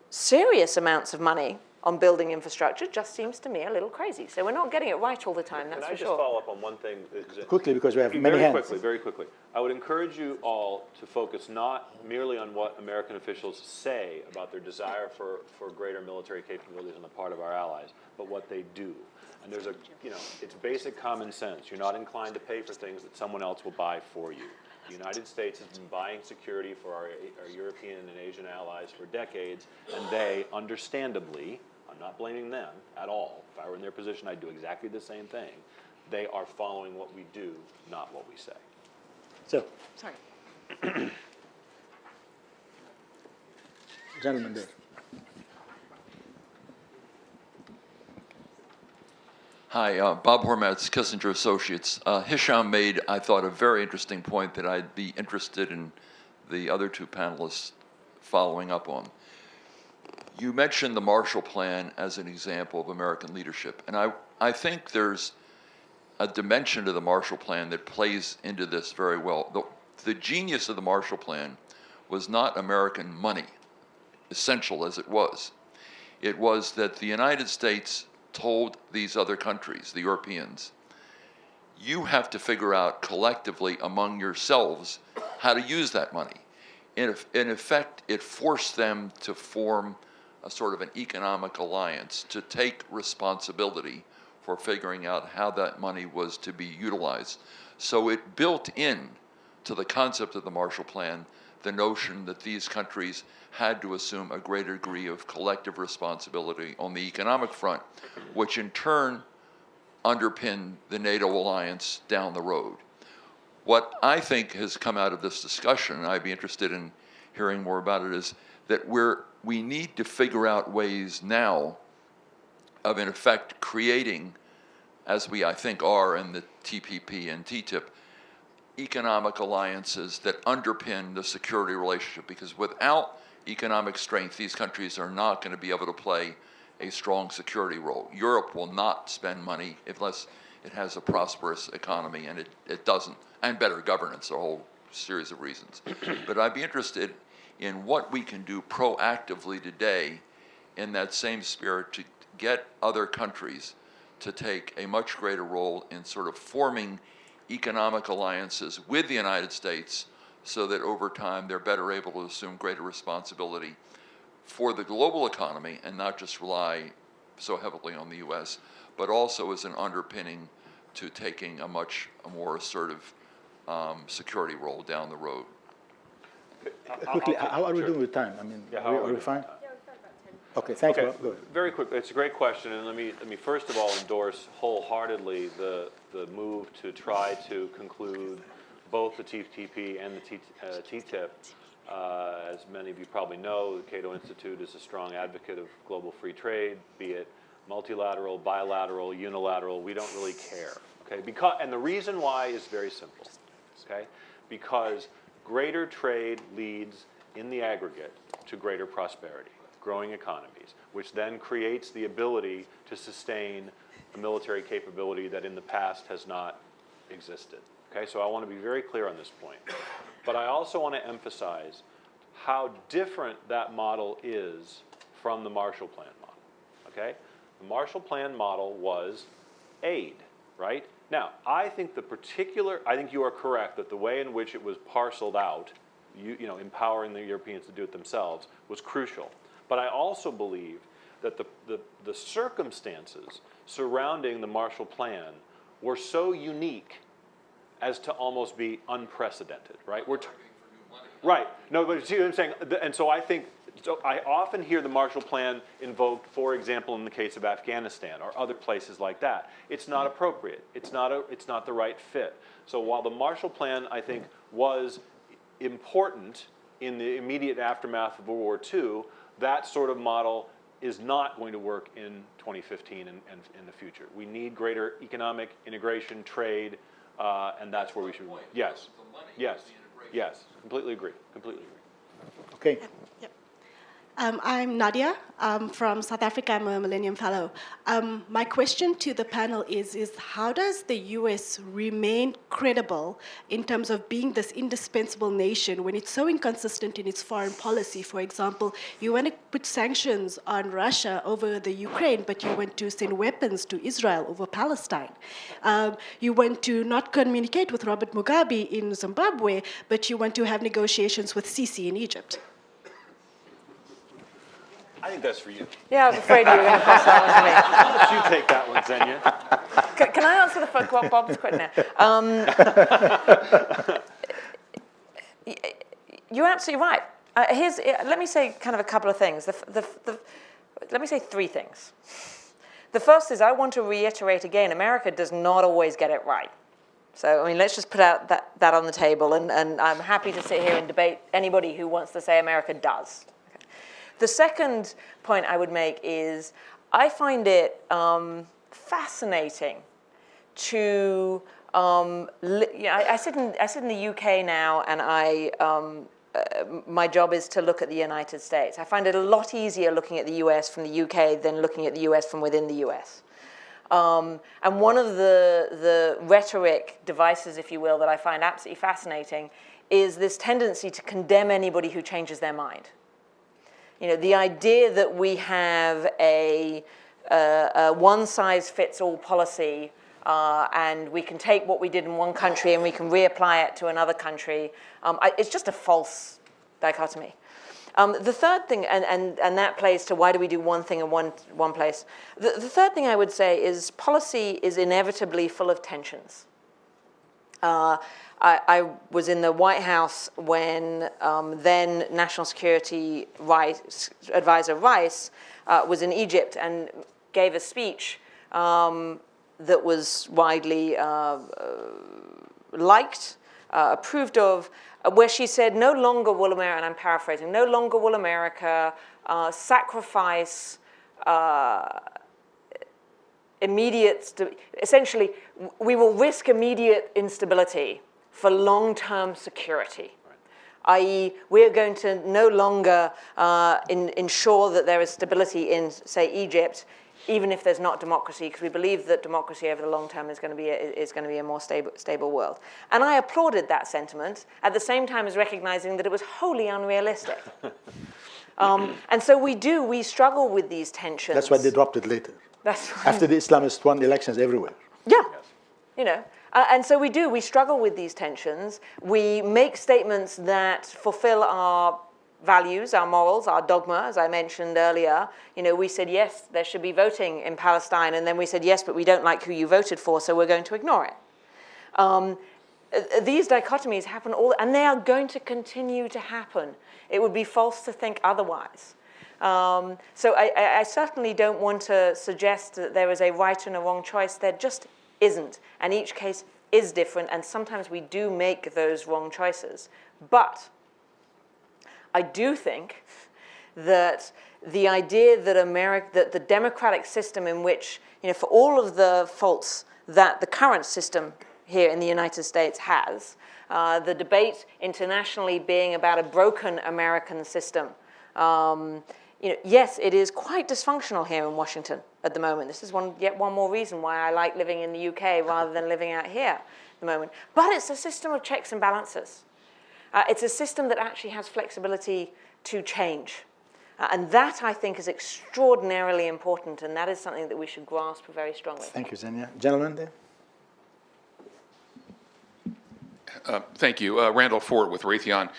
Speaker 4: serious amounts of money on building infrastructure just seems to me a little crazy. So we're not getting it right all the time, that's for sure.
Speaker 3: Can I just follow up on one thing?
Speaker 2: Quickly, because we have many hands.
Speaker 3: Very quickly. I would encourage you all to focus not merely on what American officials say about their desire for greater military capabilities on the part of our allies, but what they do. And there's it's basic common sense. You're not inclined to pay for things that someone else will buy for you. The United States has been buying security for our European and Asian allies for decades, and they, understandably, I'm not blaming them at all. If I were in their position, I'd do exactly the same thing. They are following what we do, not what we say.
Speaker 2: So,
Speaker 4: Sorry.
Speaker 2: gentlemen there.
Speaker 8: Hi, Bob Hormats, Kissinger Associates. Hisham made, I thought, a very interesting point that I'd be interested in the other two panelists following up on. You mentioned the Marshall Plan as an example of American leadership, and I think there's a dimension to the Marshall Plan that plays into this very well. The genius of the Marshall Plan was not American money, essential as it was. It was that the United States told these other countries, the Europeans, you have to figure out collectively among yourselves how to use that money. In effect, it forced them to form a sort of an economic alliance to take responsibility for figuring out how that money was to be utilized. So it built in to the concept of the Marshall Plan the notion that these countries had to assume a greater degree of collective responsibility on the economic front, which in turn underpinned the NATO alliance down the road. What I think has come out of this discussion, and I'd be interested in hearing more about it, is that we need to figure out ways now of, in effect, creating, as we, I think, are in the TPP and TTIP, economic alliances that underpin the security relationship, because without economic strength, these countries are not going to be able to play a strong security role. Europe will not spend money unless it has a prosperous economy, and it doesn't, and better governance, a whole series of reasons. But I'd be interested in what we can do proactively today in that same spirit to get other countries to take a much greater role in sort of forming economic alliances with the United States so that over time they're better able to assume greater responsibility for the global economy and not just rely so heavily on the U.S., but also as an underpinning to taking a much more assertive security role down the road.
Speaker 2: Quickly, how are we doing with time? I mean, are we fine? Okay, thanks.
Speaker 3: Okay,
Speaker 2: Rob. Go ahead.
Speaker 3: very quick. It's a great question, and let me first of all endorse wholeheartedly the move to try to conclude both the TPP and the TTIP. As many of you probably know, the Cato Institute is a strong advocate of global free trade, be it multilateral, bilateral, unilateral. We don't really care. Okay, and the reason why is very simple. Okay, because greater trade leads in the aggregate to greater prosperity, growing economies, which then creates the ability to sustain a military capability that in the past has not existed. Okay, so I want to be very clear on this point. But I also want to emphasize how different that model is from the Marshall Plan model. Okay, the Marshall Plan model was aid, right? Now, I think you are correct that the way in which it was parceled out, empowering the Europeans to do it themselves, was crucial. But I also believe that the circumstances surrounding the Marshall Plan were so unique as to almost be unprecedented, right? Right. No, but see what I'm saying? And so I often hear the Marshall Plan invoked, for example, in the case of Afghanistan or other places like that. It's not appropriate. It's not the right fit. So while the Marshall Plan, I think, was important in the immediate aftermath of World War II, that sort of model is not going to work in 2015 and in the future. We need greater economic integration, trade, and that's where we should. Yes. Yes. Yes. Completely agree. Completely agree.
Speaker 2: Okay.
Speaker 9: Yep. I'm Nadia. I'm from South Africa. I'm a Millennium Fellow. My question to the panel is how does the U.S. remain credible in terms of being this indispensable nation when it's so inconsistent in its foreign policy? For example, you want to put sanctions on Russia over the Ukraine, but you want to send weapons to Israel over Palestine. You want to not communicate with Robert Mugabe in Zimbabwe, but you want to have negotiations with Sisi in Egypt.
Speaker 3: I think that's for you.
Speaker 4: Yeah, I was afraid you were going to pass that one to me.
Speaker 3: I'll let you take that one, Xenia.
Speaker 4: Can I answer the first? Well, Bob's quit now. You're absolutely right. Let me say kind of a couple of things. Let me say three things. The first is I want to reiterate again, America does not always get it right. So, I mean, let's just put out that on the table, and I'm happy to sit here and debate anybody who wants to say America does. The second point I would make is I find it fascinating to I sit in the UK now, and my job is to look at the United States. I find it a lot easier looking at the US from the UK than looking at the US from within the US. And one of the rhetoric devices, if you will, that I find absolutely fascinating is this tendency to condemn anybody who changes their mind. You know, the idea that we have a one-size-fits-all policy and we can take what we did in one country and we can reapply it to another country, it's just a false dichotomy. The third thing, and that plays to why do we do one thing in one place. The third thing I would say is policy is inevitably full of tensions. I was in the White House when then National Security Advisor Rice was in Egypt and gave a speech that was widely liked, approved of, where she said, no longer will America, and I'm paraphrasing, no longer will America sacrifice essentially, we will risk immediate instability for long-term security. I.e., we're going to no longer ensure that there is stability in, say, Egypt, even if there's not democracy, because we believe that democracy over the long term is going to be a more stable world. And I applauded that sentiment at the same time as recognizing that it was wholly unrealistic. And so we struggle with these tensions.
Speaker 2: That's why they dropped it later.
Speaker 4: That's
Speaker 2: After the Islamists won elections everywhere.
Speaker 4: Yeah, you know. And so we struggle with these tensions. We make statements that fulfill our values, our morals, our dogma, as I mentioned earlier. You know, we said, yes, there should be voting in Palestine, and then we said, yes, but we don't like who you voted for, so we're going to ignore it. These dichotomies happen and they are going to continue to happen. It would be false to think otherwise. So I certainly don't want to suggest that there is a right and a wrong choice. There just isn't, and each case is different, and sometimes we do make those wrong choices. But I do think that the idea that the democratic system in which, you know, for all of the faults that the current system here in the United States has, the debate internationally being about a broken American system, you know, yes, it is quite dysfunctional here in Washington at the moment. This is yet one more reason why I like living in the UK rather than living out here at the moment. But it's a system of checks and balances. It's a system that actually has flexibility to change. And that, I think, is extraordinarily important, and that is something that we should grasp very strongly.
Speaker 2: Thank you, Zenia. Gentleman there.
Speaker 10: Thank you. Randall Ford with Raytheon.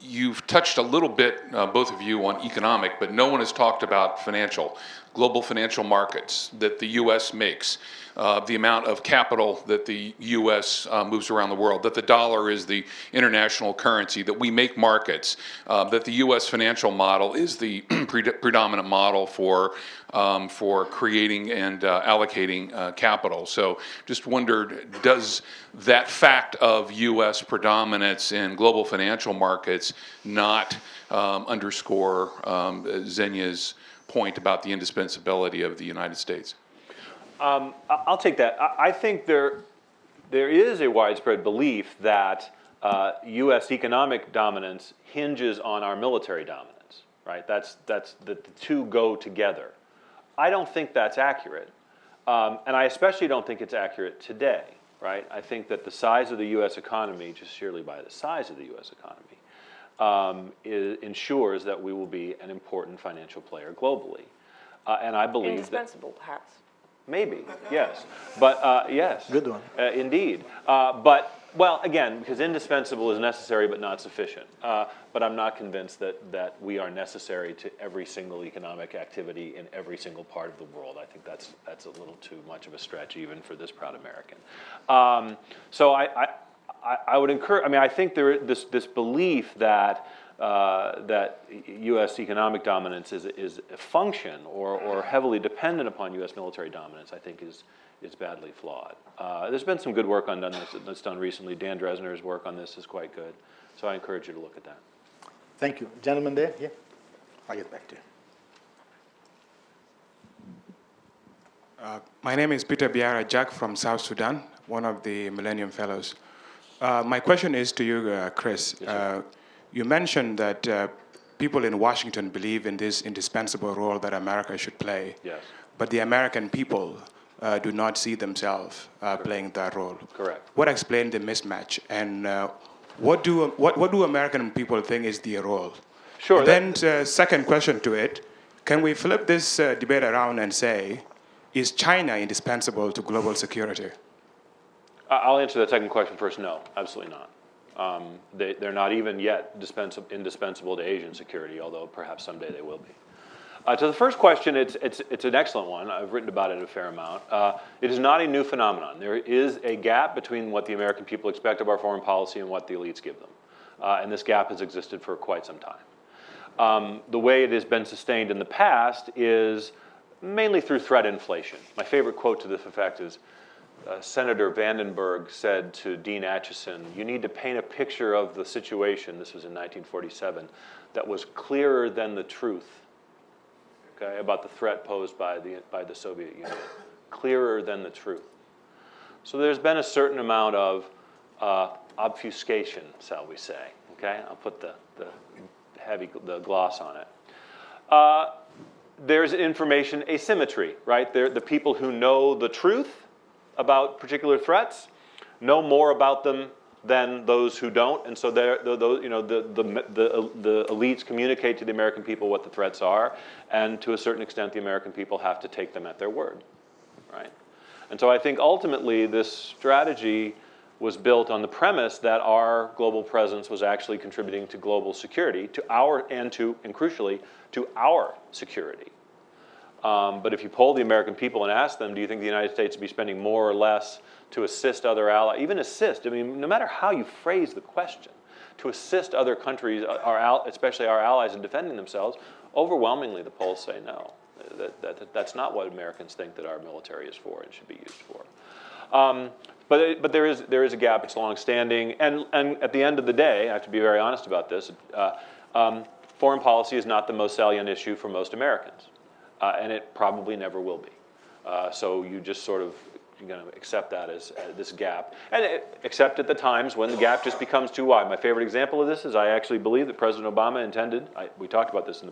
Speaker 10: You've touched a little bit, both of you, on economic, but no one has talked about financial, global financial markets that the U.S. makes, the amount of capital that the U.S. Moves around the world, that the dollar is the international currency, that we make markets, that the U.S. financial model is the predominant model for creating and allocating capital. So just wondered, does that fact of U.S. predominance in global financial markets not underscore Zenia's point about the indispensability of the United States?
Speaker 3: I'll take that. I think there is a widespread belief that U.S. economic dominance hinges on our military dominance, right? That's the two go together. I don't think that's accurate, and I especially don't think it's accurate today, right? I think that the size of the U.S. economy, just sheerly by the size of the U.S. economy, ensures that we will be an important financial player globally, and I believe
Speaker 4: indispensable, perhaps.
Speaker 3: Maybe, yes. But yes.
Speaker 2: Good one.
Speaker 3: Indeed. But, well, again, because indispensable is necessary but not sufficient. But I'm not convinced that we are necessary to every single economic activity in every single part of the world. I think that's a little too much of a stretch even for this proud American. So I would encourage, I mean, I think there is this belief that that U.S. economic dominance is a function or heavily dependent upon U.S. military dominance, I think is badly flawed. There's been some good work that's done recently. Dan Dresner's work on this is quite good. So I encourage you to look at that.
Speaker 2: Thank you. Gentleman there, yeah. I'll get back to you.
Speaker 11: My name is Peter Biara Jack from South Sudan, one of the Millennium Fellows. My question is to you, Chris.
Speaker 3: Yes,
Speaker 11: you mentioned that people in Washington believe in this indispensable role that America should play.
Speaker 3: Yes.
Speaker 11: But the American people do not see themselves playing that role.
Speaker 3: Correct.
Speaker 11: What explains the mismatch? And what do American people think is their role?
Speaker 3: Sure.
Speaker 11: And then second question to it, can we flip this debate around and say, is China indispensable to global security?
Speaker 3: I'll answer that second question first. No, absolutely not. They're not even yet indispensable to Asian security, although perhaps someday they will be. To the first question, it's an excellent one. I've written about it a fair amount. It is not a new phenomenon. There is a gap between what the American people expect of our foreign policy and what the elites give them. And this gap has existed for quite some time. The way it has been sustained in the past is mainly through threat inflation. My favorite quote to this effect is Senator Vandenberg said to Dean Acheson, "You need to paint a picture of the situation," this was in 1947, "that was clearer than the truth." Okay, about the threat posed by the Soviet Union, clearer than the truth. So there's been a certain amount of obfuscation, shall we say? Okay, I'll put the gloss on it. There's information asymmetry, right? The people who know the truth about particular threats know more about them than those who don't, and so the elites communicate to the American people what the threats are, and to a certain extent, the American people have to take them at their word, right? And so I think ultimately this strategy was built on the premise that our global presence was actually contributing to global security, and crucially, to our security. But if you poll the American people and ask them, do you think the United States would be spending more or less to assist other allies, even assist, I mean, no matter how you phrase the question, to assist other countries, especially our allies, in defending themselves, overwhelmingly the polls say no. That's not what Americans think that our military is for and should be used for. But there is a gap. It's longstanding, and at the end of the day, I have to be very honest about this. Foreign policy is not the most salient issue for most Americans, and it probably never will be. So you just sort of accept that as this gap, and accept at the times when the gap just becomes too wide. My favorite example of this is I actually believe that President Obama intended. We talked about this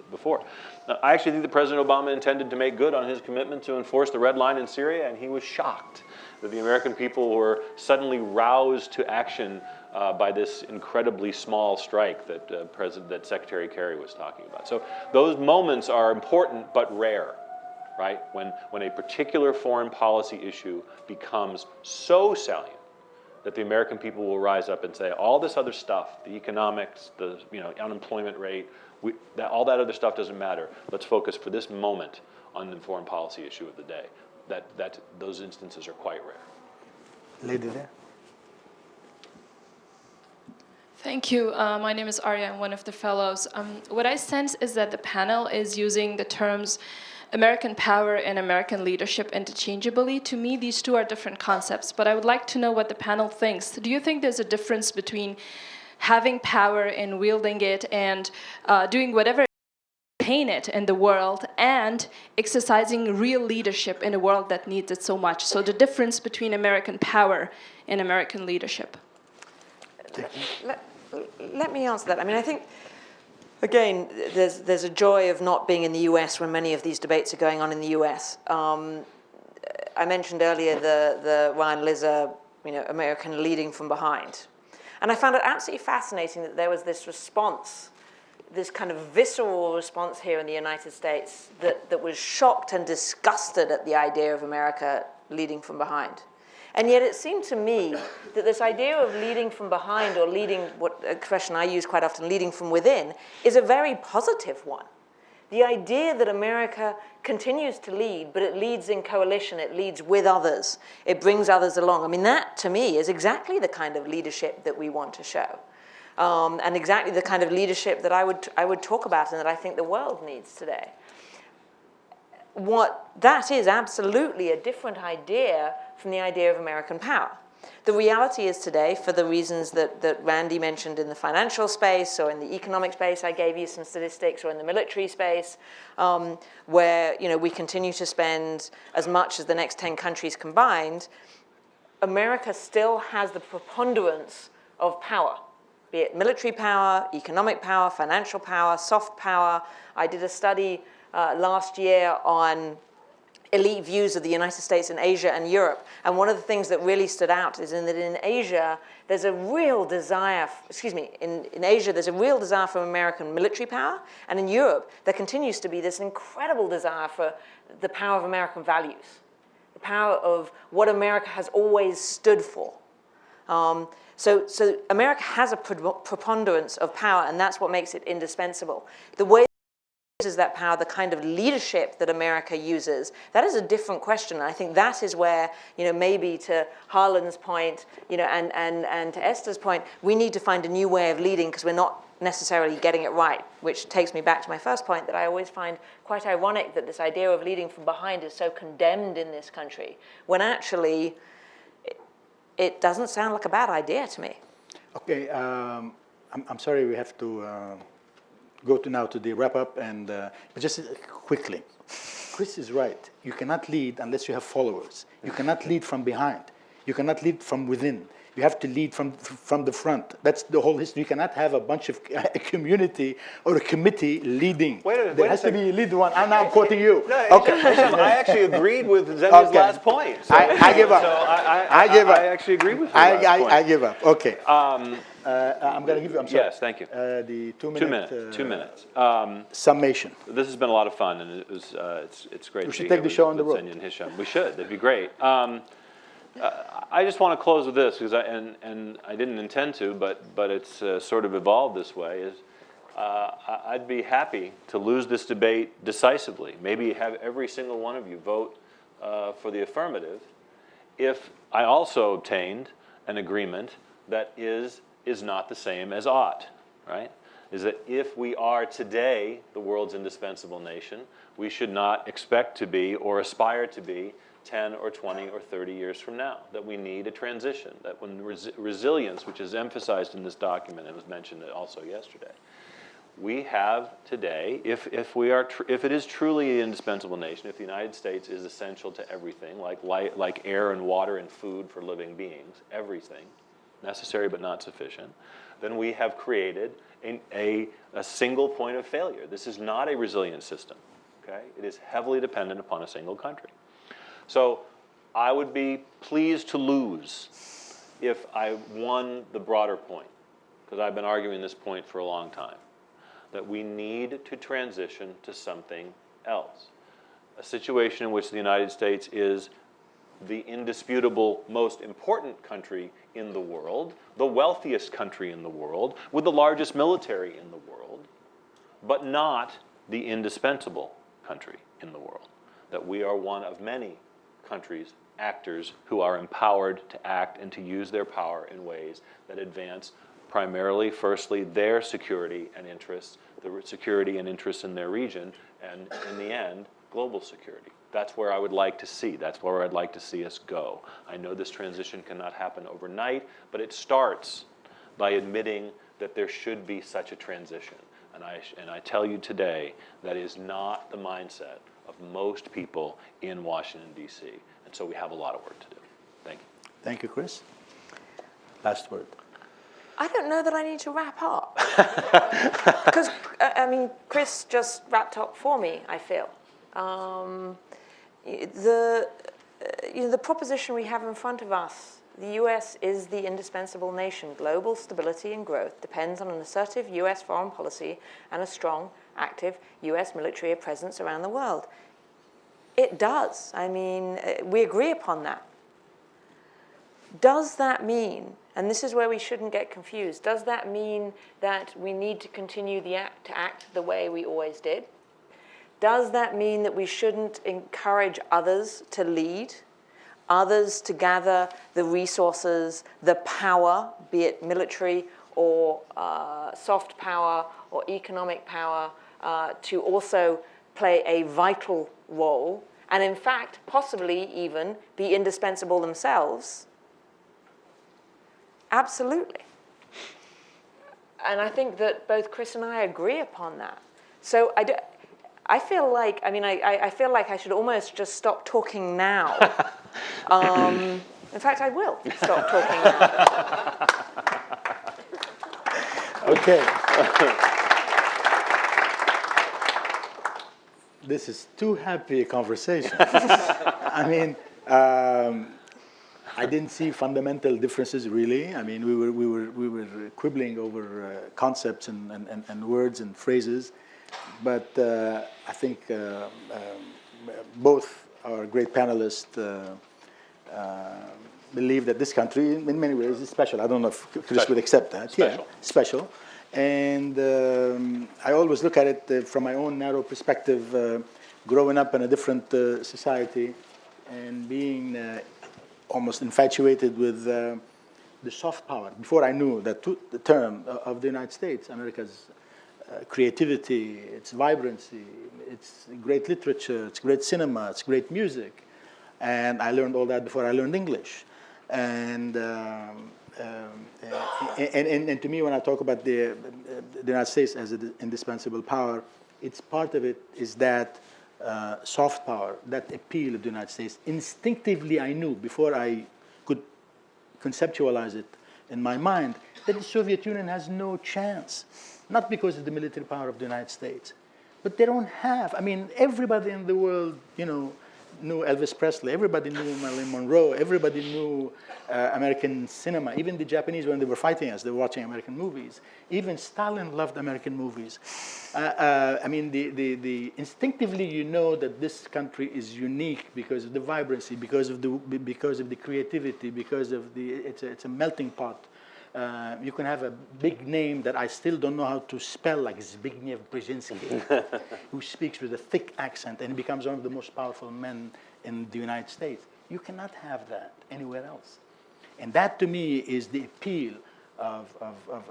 Speaker 3: before. I actually think that President Obama intended to make good on his commitment to enforce the red line in Syria, and he was shocked that the American people were suddenly roused to action by this incredibly small strike that Secretary Kerry was talking about. So those moments are important but rare. Right? When a particular foreign policy issue becomes so salient that the American people will rise up and say, all this other stuff, the economics, the unemployment rate, all that other stuff doesn't matter. Let's focus for this moment on the foreign policy issue of the day. Those instances are quite rare.
Speaker 2: Lady there.
Speaker 12: Thank you. My name is Arya. I'm one of the fellows. What I sense is that the panel is using the terms American power and American leadership interchangeably. To me, these two are different concepts, but I would like to know what the panel thinks. Do you think there's a difference between having power and wielding it and doing whatever maintain it in the world and exercising real leadership in a world that needs it so much? So the difference between American power and American leadership.
Speaker 4: Let me answer that. I mean, I think, again, there's a joy of not being in the US when many of these debates are going on in the US. I mentioned earlier the Ryan Lizzer, American leading from behind. And I found it absolutely fascinating that there was this response, this kind of visceral response here in the United States that was shocked and disgusted at the idea of America leading from behind. And yet it seemed to me that this idea of leading from behind, or leading, what expression I use quite often, leading from within, is a very positive one. The idea that America continues to lead, but it leads in coalition, it leads with others, it brings others along. I mean, that to me is exactly the kind of leadership that we want to show. And exactly the kind of leadership that I would talk about and that I think the world needs today. That is absolutely a different idea from the idea of American power. The reality is today, for the reasons that Randy mentioned in the financial space or in the economic space, I gave you some statistics, or in the military space, where we continue to spend as much as the next 10 countries combined, America still has the preponderance of power. be it military power, economic power, financial power, soft power. I did a study last year on elite views of the United States and Asia and Europe. And one of the things that really stood out is that in Asia, there's a real desire, in Asia, there's a real desire for American military power. And in Europe, there continues to be this incredible desire for the power of American values, the power of what America has always stood for. So America has a preponderance of power, and that's what makes it indispensable. The way uses that power, the kind of leadership that America uses, that is a different question. And I think that is where, maybe to Harlan's point, and to Esther's point, we need to find a new way of leading because we're not necessarily getting it right, which takes me back to my first point that I always find quite ironic that this idea of leading from behind is so condemned in this country, when actually it doesn't sound like a bad idea to me.
Speaker 2: Okay, I'm sorry we have to go now to the wrap-up, but just quickly. Chris is right. You cannot lead unless you have followers. You cannot lead from behind. You cannot lead from within. You have to lead from the front. That's the whole history. You cannot have a bunch of a community or a committee leading. There has to be a lead one. I'm now quoting you.
Speaker 3: No,
Speaker 2: okay.
Speaker 3: I actually agreed with Zenya's last point. So,
Speaker 2: I give up.
Speaker 3: So
Speaker 2: I give up.
Speaker 3: I actually agree with your last point.
Speaker 2: I give up. Okay. I'm going to give you, I'm sorry.
Speaker 3: Yes, thank you.
Speaker 2: The 2 minute.
Speaker 3: 2 minutes.
Speaker 2: Summation.
Speaker 3: This has been a lot of fun, and it was, it's great to be here.
Speaker 2: We should take the show on the road.
Speaker 3: Zenya and Hisham. We should. That'd be great. I just want to close with this, because I didn't intend to, but it's sort of evolved this way, is I'd be happy to lose this debate decisively, maybe have every single one of you vote for the affirmative, if I also obtained an agreement that is not the same as ought, right? Is that if we are today the world's indispensable nation, we should not expect to be or aspire to be 10 or 20 or 30 years from now, that we need a transition, that when resilience, which is emphasized in this document and was mentioned also yesterday, we have today, if it is truly an indispensable nation, if the United States is essential to everything, like air and water and food for living beings, everything, necessary but not sufficient, then we have created a single point of failure. This is not a resilient system, okay? It is heavily dependent upon a single country. So I would be pleased to lose if I won the broader point, because I've been arguing this point for a long time, that we need to transition to something else. A situation in which the United States is the indisputable most important country in the world, the wealthiest country in the world, with the largest military in the world, but not the indispensable country in the world. That we are one of many countries, actors, who are empowered to act and to use their power in ways that advance primarily, firstly, their security and interests, the security and interests in their region, and in the end, global security. That's where I would like to see. That's where I'd like to see us go. I know this transition cannot happen overnight, but it starts by admitting that there should be such a transition. And I tell you today, that is not the mindset of most people in Washington, D.C. And so we have a lot of work to do. Thank you.
Speaker 2: Thank you, Chris. Last word.
Speaker 4: I don't know that I need to wrap up. Because, Chris just wrapped up for me, I feel. The proposition we have in front of us, the U.S. is the indispensable nation. Global stability and growth depends on an assertive U.S. foreign policy and a strong, active U.S. military presence around the world. It does. We agree upon that. Does that mean, and this is where we shouldn't get confused, does that mean that we need to continue to act the way we always did? Does that mean that we shouldn't encourage others to lead, others to gather the resources, the power, be it military or soft power or economic power, to also play a vital role, and in fact, possibly even be indispensable themselves? Absolutely. And I think that both Chris and I agree upon that. So I feel like, I feel like I should almost just stop talking now. In fact, I will stop talking now.
Speaker 2: Okay. This is too happy a conversation. I mean, I didn't see fundamental differences really. I mean, we were quibbling over concepts and words and phrases, but I think both our great panelists believe that this country, in many ways, is special. I don't know if Chris would accept that.
Speaker 3: Special.
Speaker 2: Yeah, special. And I always look at it from my own narrow perspective, growing up in a different society and being almost infatuated with the soft power. Before I knew the term of the United States, America's creativity, its vibrancy, its great literature, its great cinema, its great music. And I learned all that before I learned English. And to me, when I talk about the United States as an indispensable power, it's part of it is that soft power, that appeal of the United States. Instinctively, I knew before I could conceptualize it in my mind that the Soviet Union has no chance, not because of the military power of the United States, but they don't have. I mean, everybody in the world, you know, knew Elvis Presley. Everybody knew Marilyn Monroe. Everybody knew American cinema. Even the Japanese, when they were fighting us, they were watching American movies. Even Stalin loved American movies. I mean, instinctively, you know that this country is unique because of the vibrancy, because of the creativity, because of it's a melting pot. You can have a big name that I still don't know how to spell, like Zbigniew Brzezinski, who speaks with a thick accent and becomes one of the most powerful men in the United States. You cannot have that anywhere else. And that, to me, is the appeal of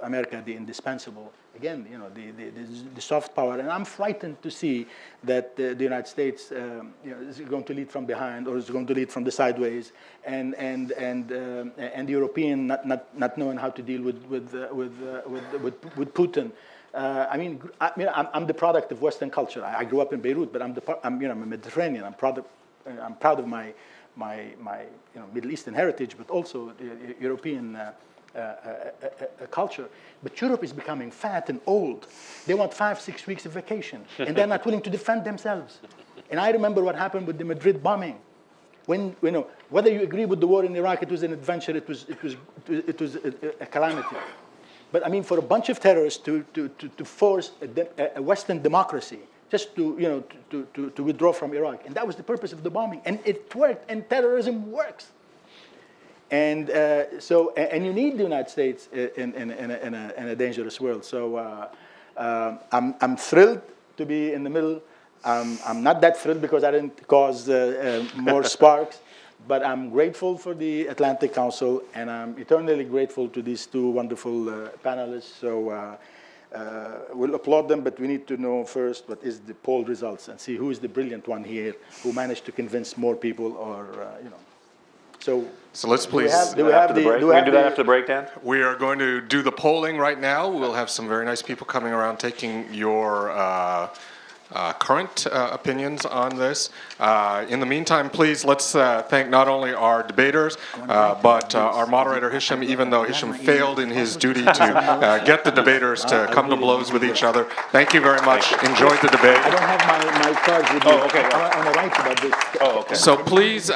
Speaker 2: America, the indispensable. Again, you know, the soft power. And I'm frightened to see that the United States you know, is going to lead from behind or is going to lead from the sideways, and the European not knowing how to deal with Putin. I mean, I'm the product of Western culture. I grew up in Beirut, but I'm a Mediterranean. I'm proud of my you know, Middle Eastern heritage, but also European culture. But Europe is becoming fat and old. They want 5-6 weeks of vacation, and they're not willing to defend themselves. And I remember what happened with the Madrid bombing. When, you know, whether you agree with the war in Iraq, it was an adventure. It was a calamity. But I mean, for a bunch of terrorists to force a Western democracy just to, you know, to withdraw from Iraq, and that was the purpose of the bombing, and it worked. And terrorism works. And and you need the United States in a dangerous world. So I'm thrilled to be in the middle. I'm not that thrilled because I didn't cause more sparks, but I'm grateful for the Atlantic Council, and I'm eternally grateful to these two wonderful panelists. So we'll applaud them, but we need to know first what is the poll results and see who is the brilliant one here who managed to convince more people, or you know. So
Speaker 1: let's please.
Speaker 3: Do we do that after the break, Dan?
Speaker 1: We are going to do the polling right now. We'll have some very nice people coming around taking your current opinions on this. In the meantime, please, let's thank not only our debaters, but our moderator, Hisham, even though Hisham failed in his duty to get the debaters to come to blows with each other. Thank you very much. Enjoyed the debate.
Speaker 2: I don't have my cards with me.
Speaker 3: Oh, okay.
Speaker 2: I want to write about this.
Speaker 3: Oh, okay.
Speaker 1: So please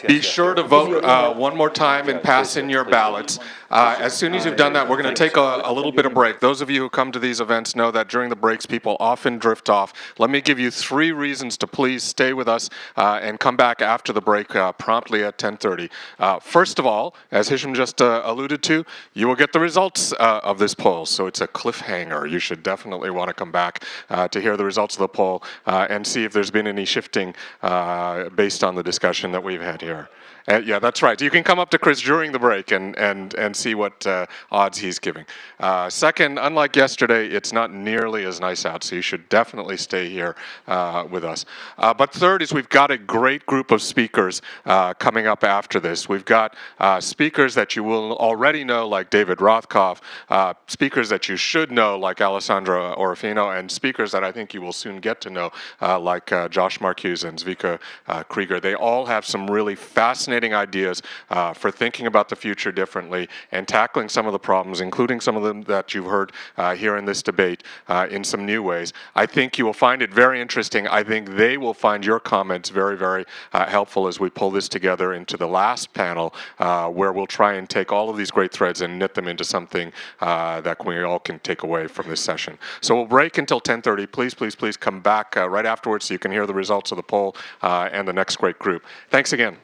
Speaker 1: be sure to vote one more time and pass in your ballots. As soon as you've done that, we're going to take a little bit of break. Those of you who come to these events know that during the breaks, people often drift off. Let me give you 3 reasons to please stay with us and come back after the break promptly at 10:30. First of all, as Hisham just alluded to, you will get the results of this poll. So it's a cliffhanger. You should definitely want to come back to hear the results of the poll and see if there's been any shifting based on the discussion that we've had here. Yeah, that's right. You can come up to Chris during the break and see what odds he's giving. Second, unlike yesterday, it's not nearly as nice out, so you should definitely stay here with us. But third is we've got a great group of speakers coming up after this. We've got speakers that you will already know, like David Rothkopf, speakers that you should know, like Alessandra Orofino, and speakers that I think you will soon get to know, like Josh Marcuse and Zvika Krieger. They all have some really fascinating fascinating ideas for thinking about the future differently and tackling some of the problems, including some of them that you've heard here in this debate, in some new ways. I think you will find it very interesting. I think they will find your comments very, very helpful as we pull this together into the last panel, where we'll try and take all of these great threads and knit them into something that we all can take away from this session. So we'll break until 10:30. Please, please, please come back right afterwards so you can hear the results of the poll and the next great group. Thanks again.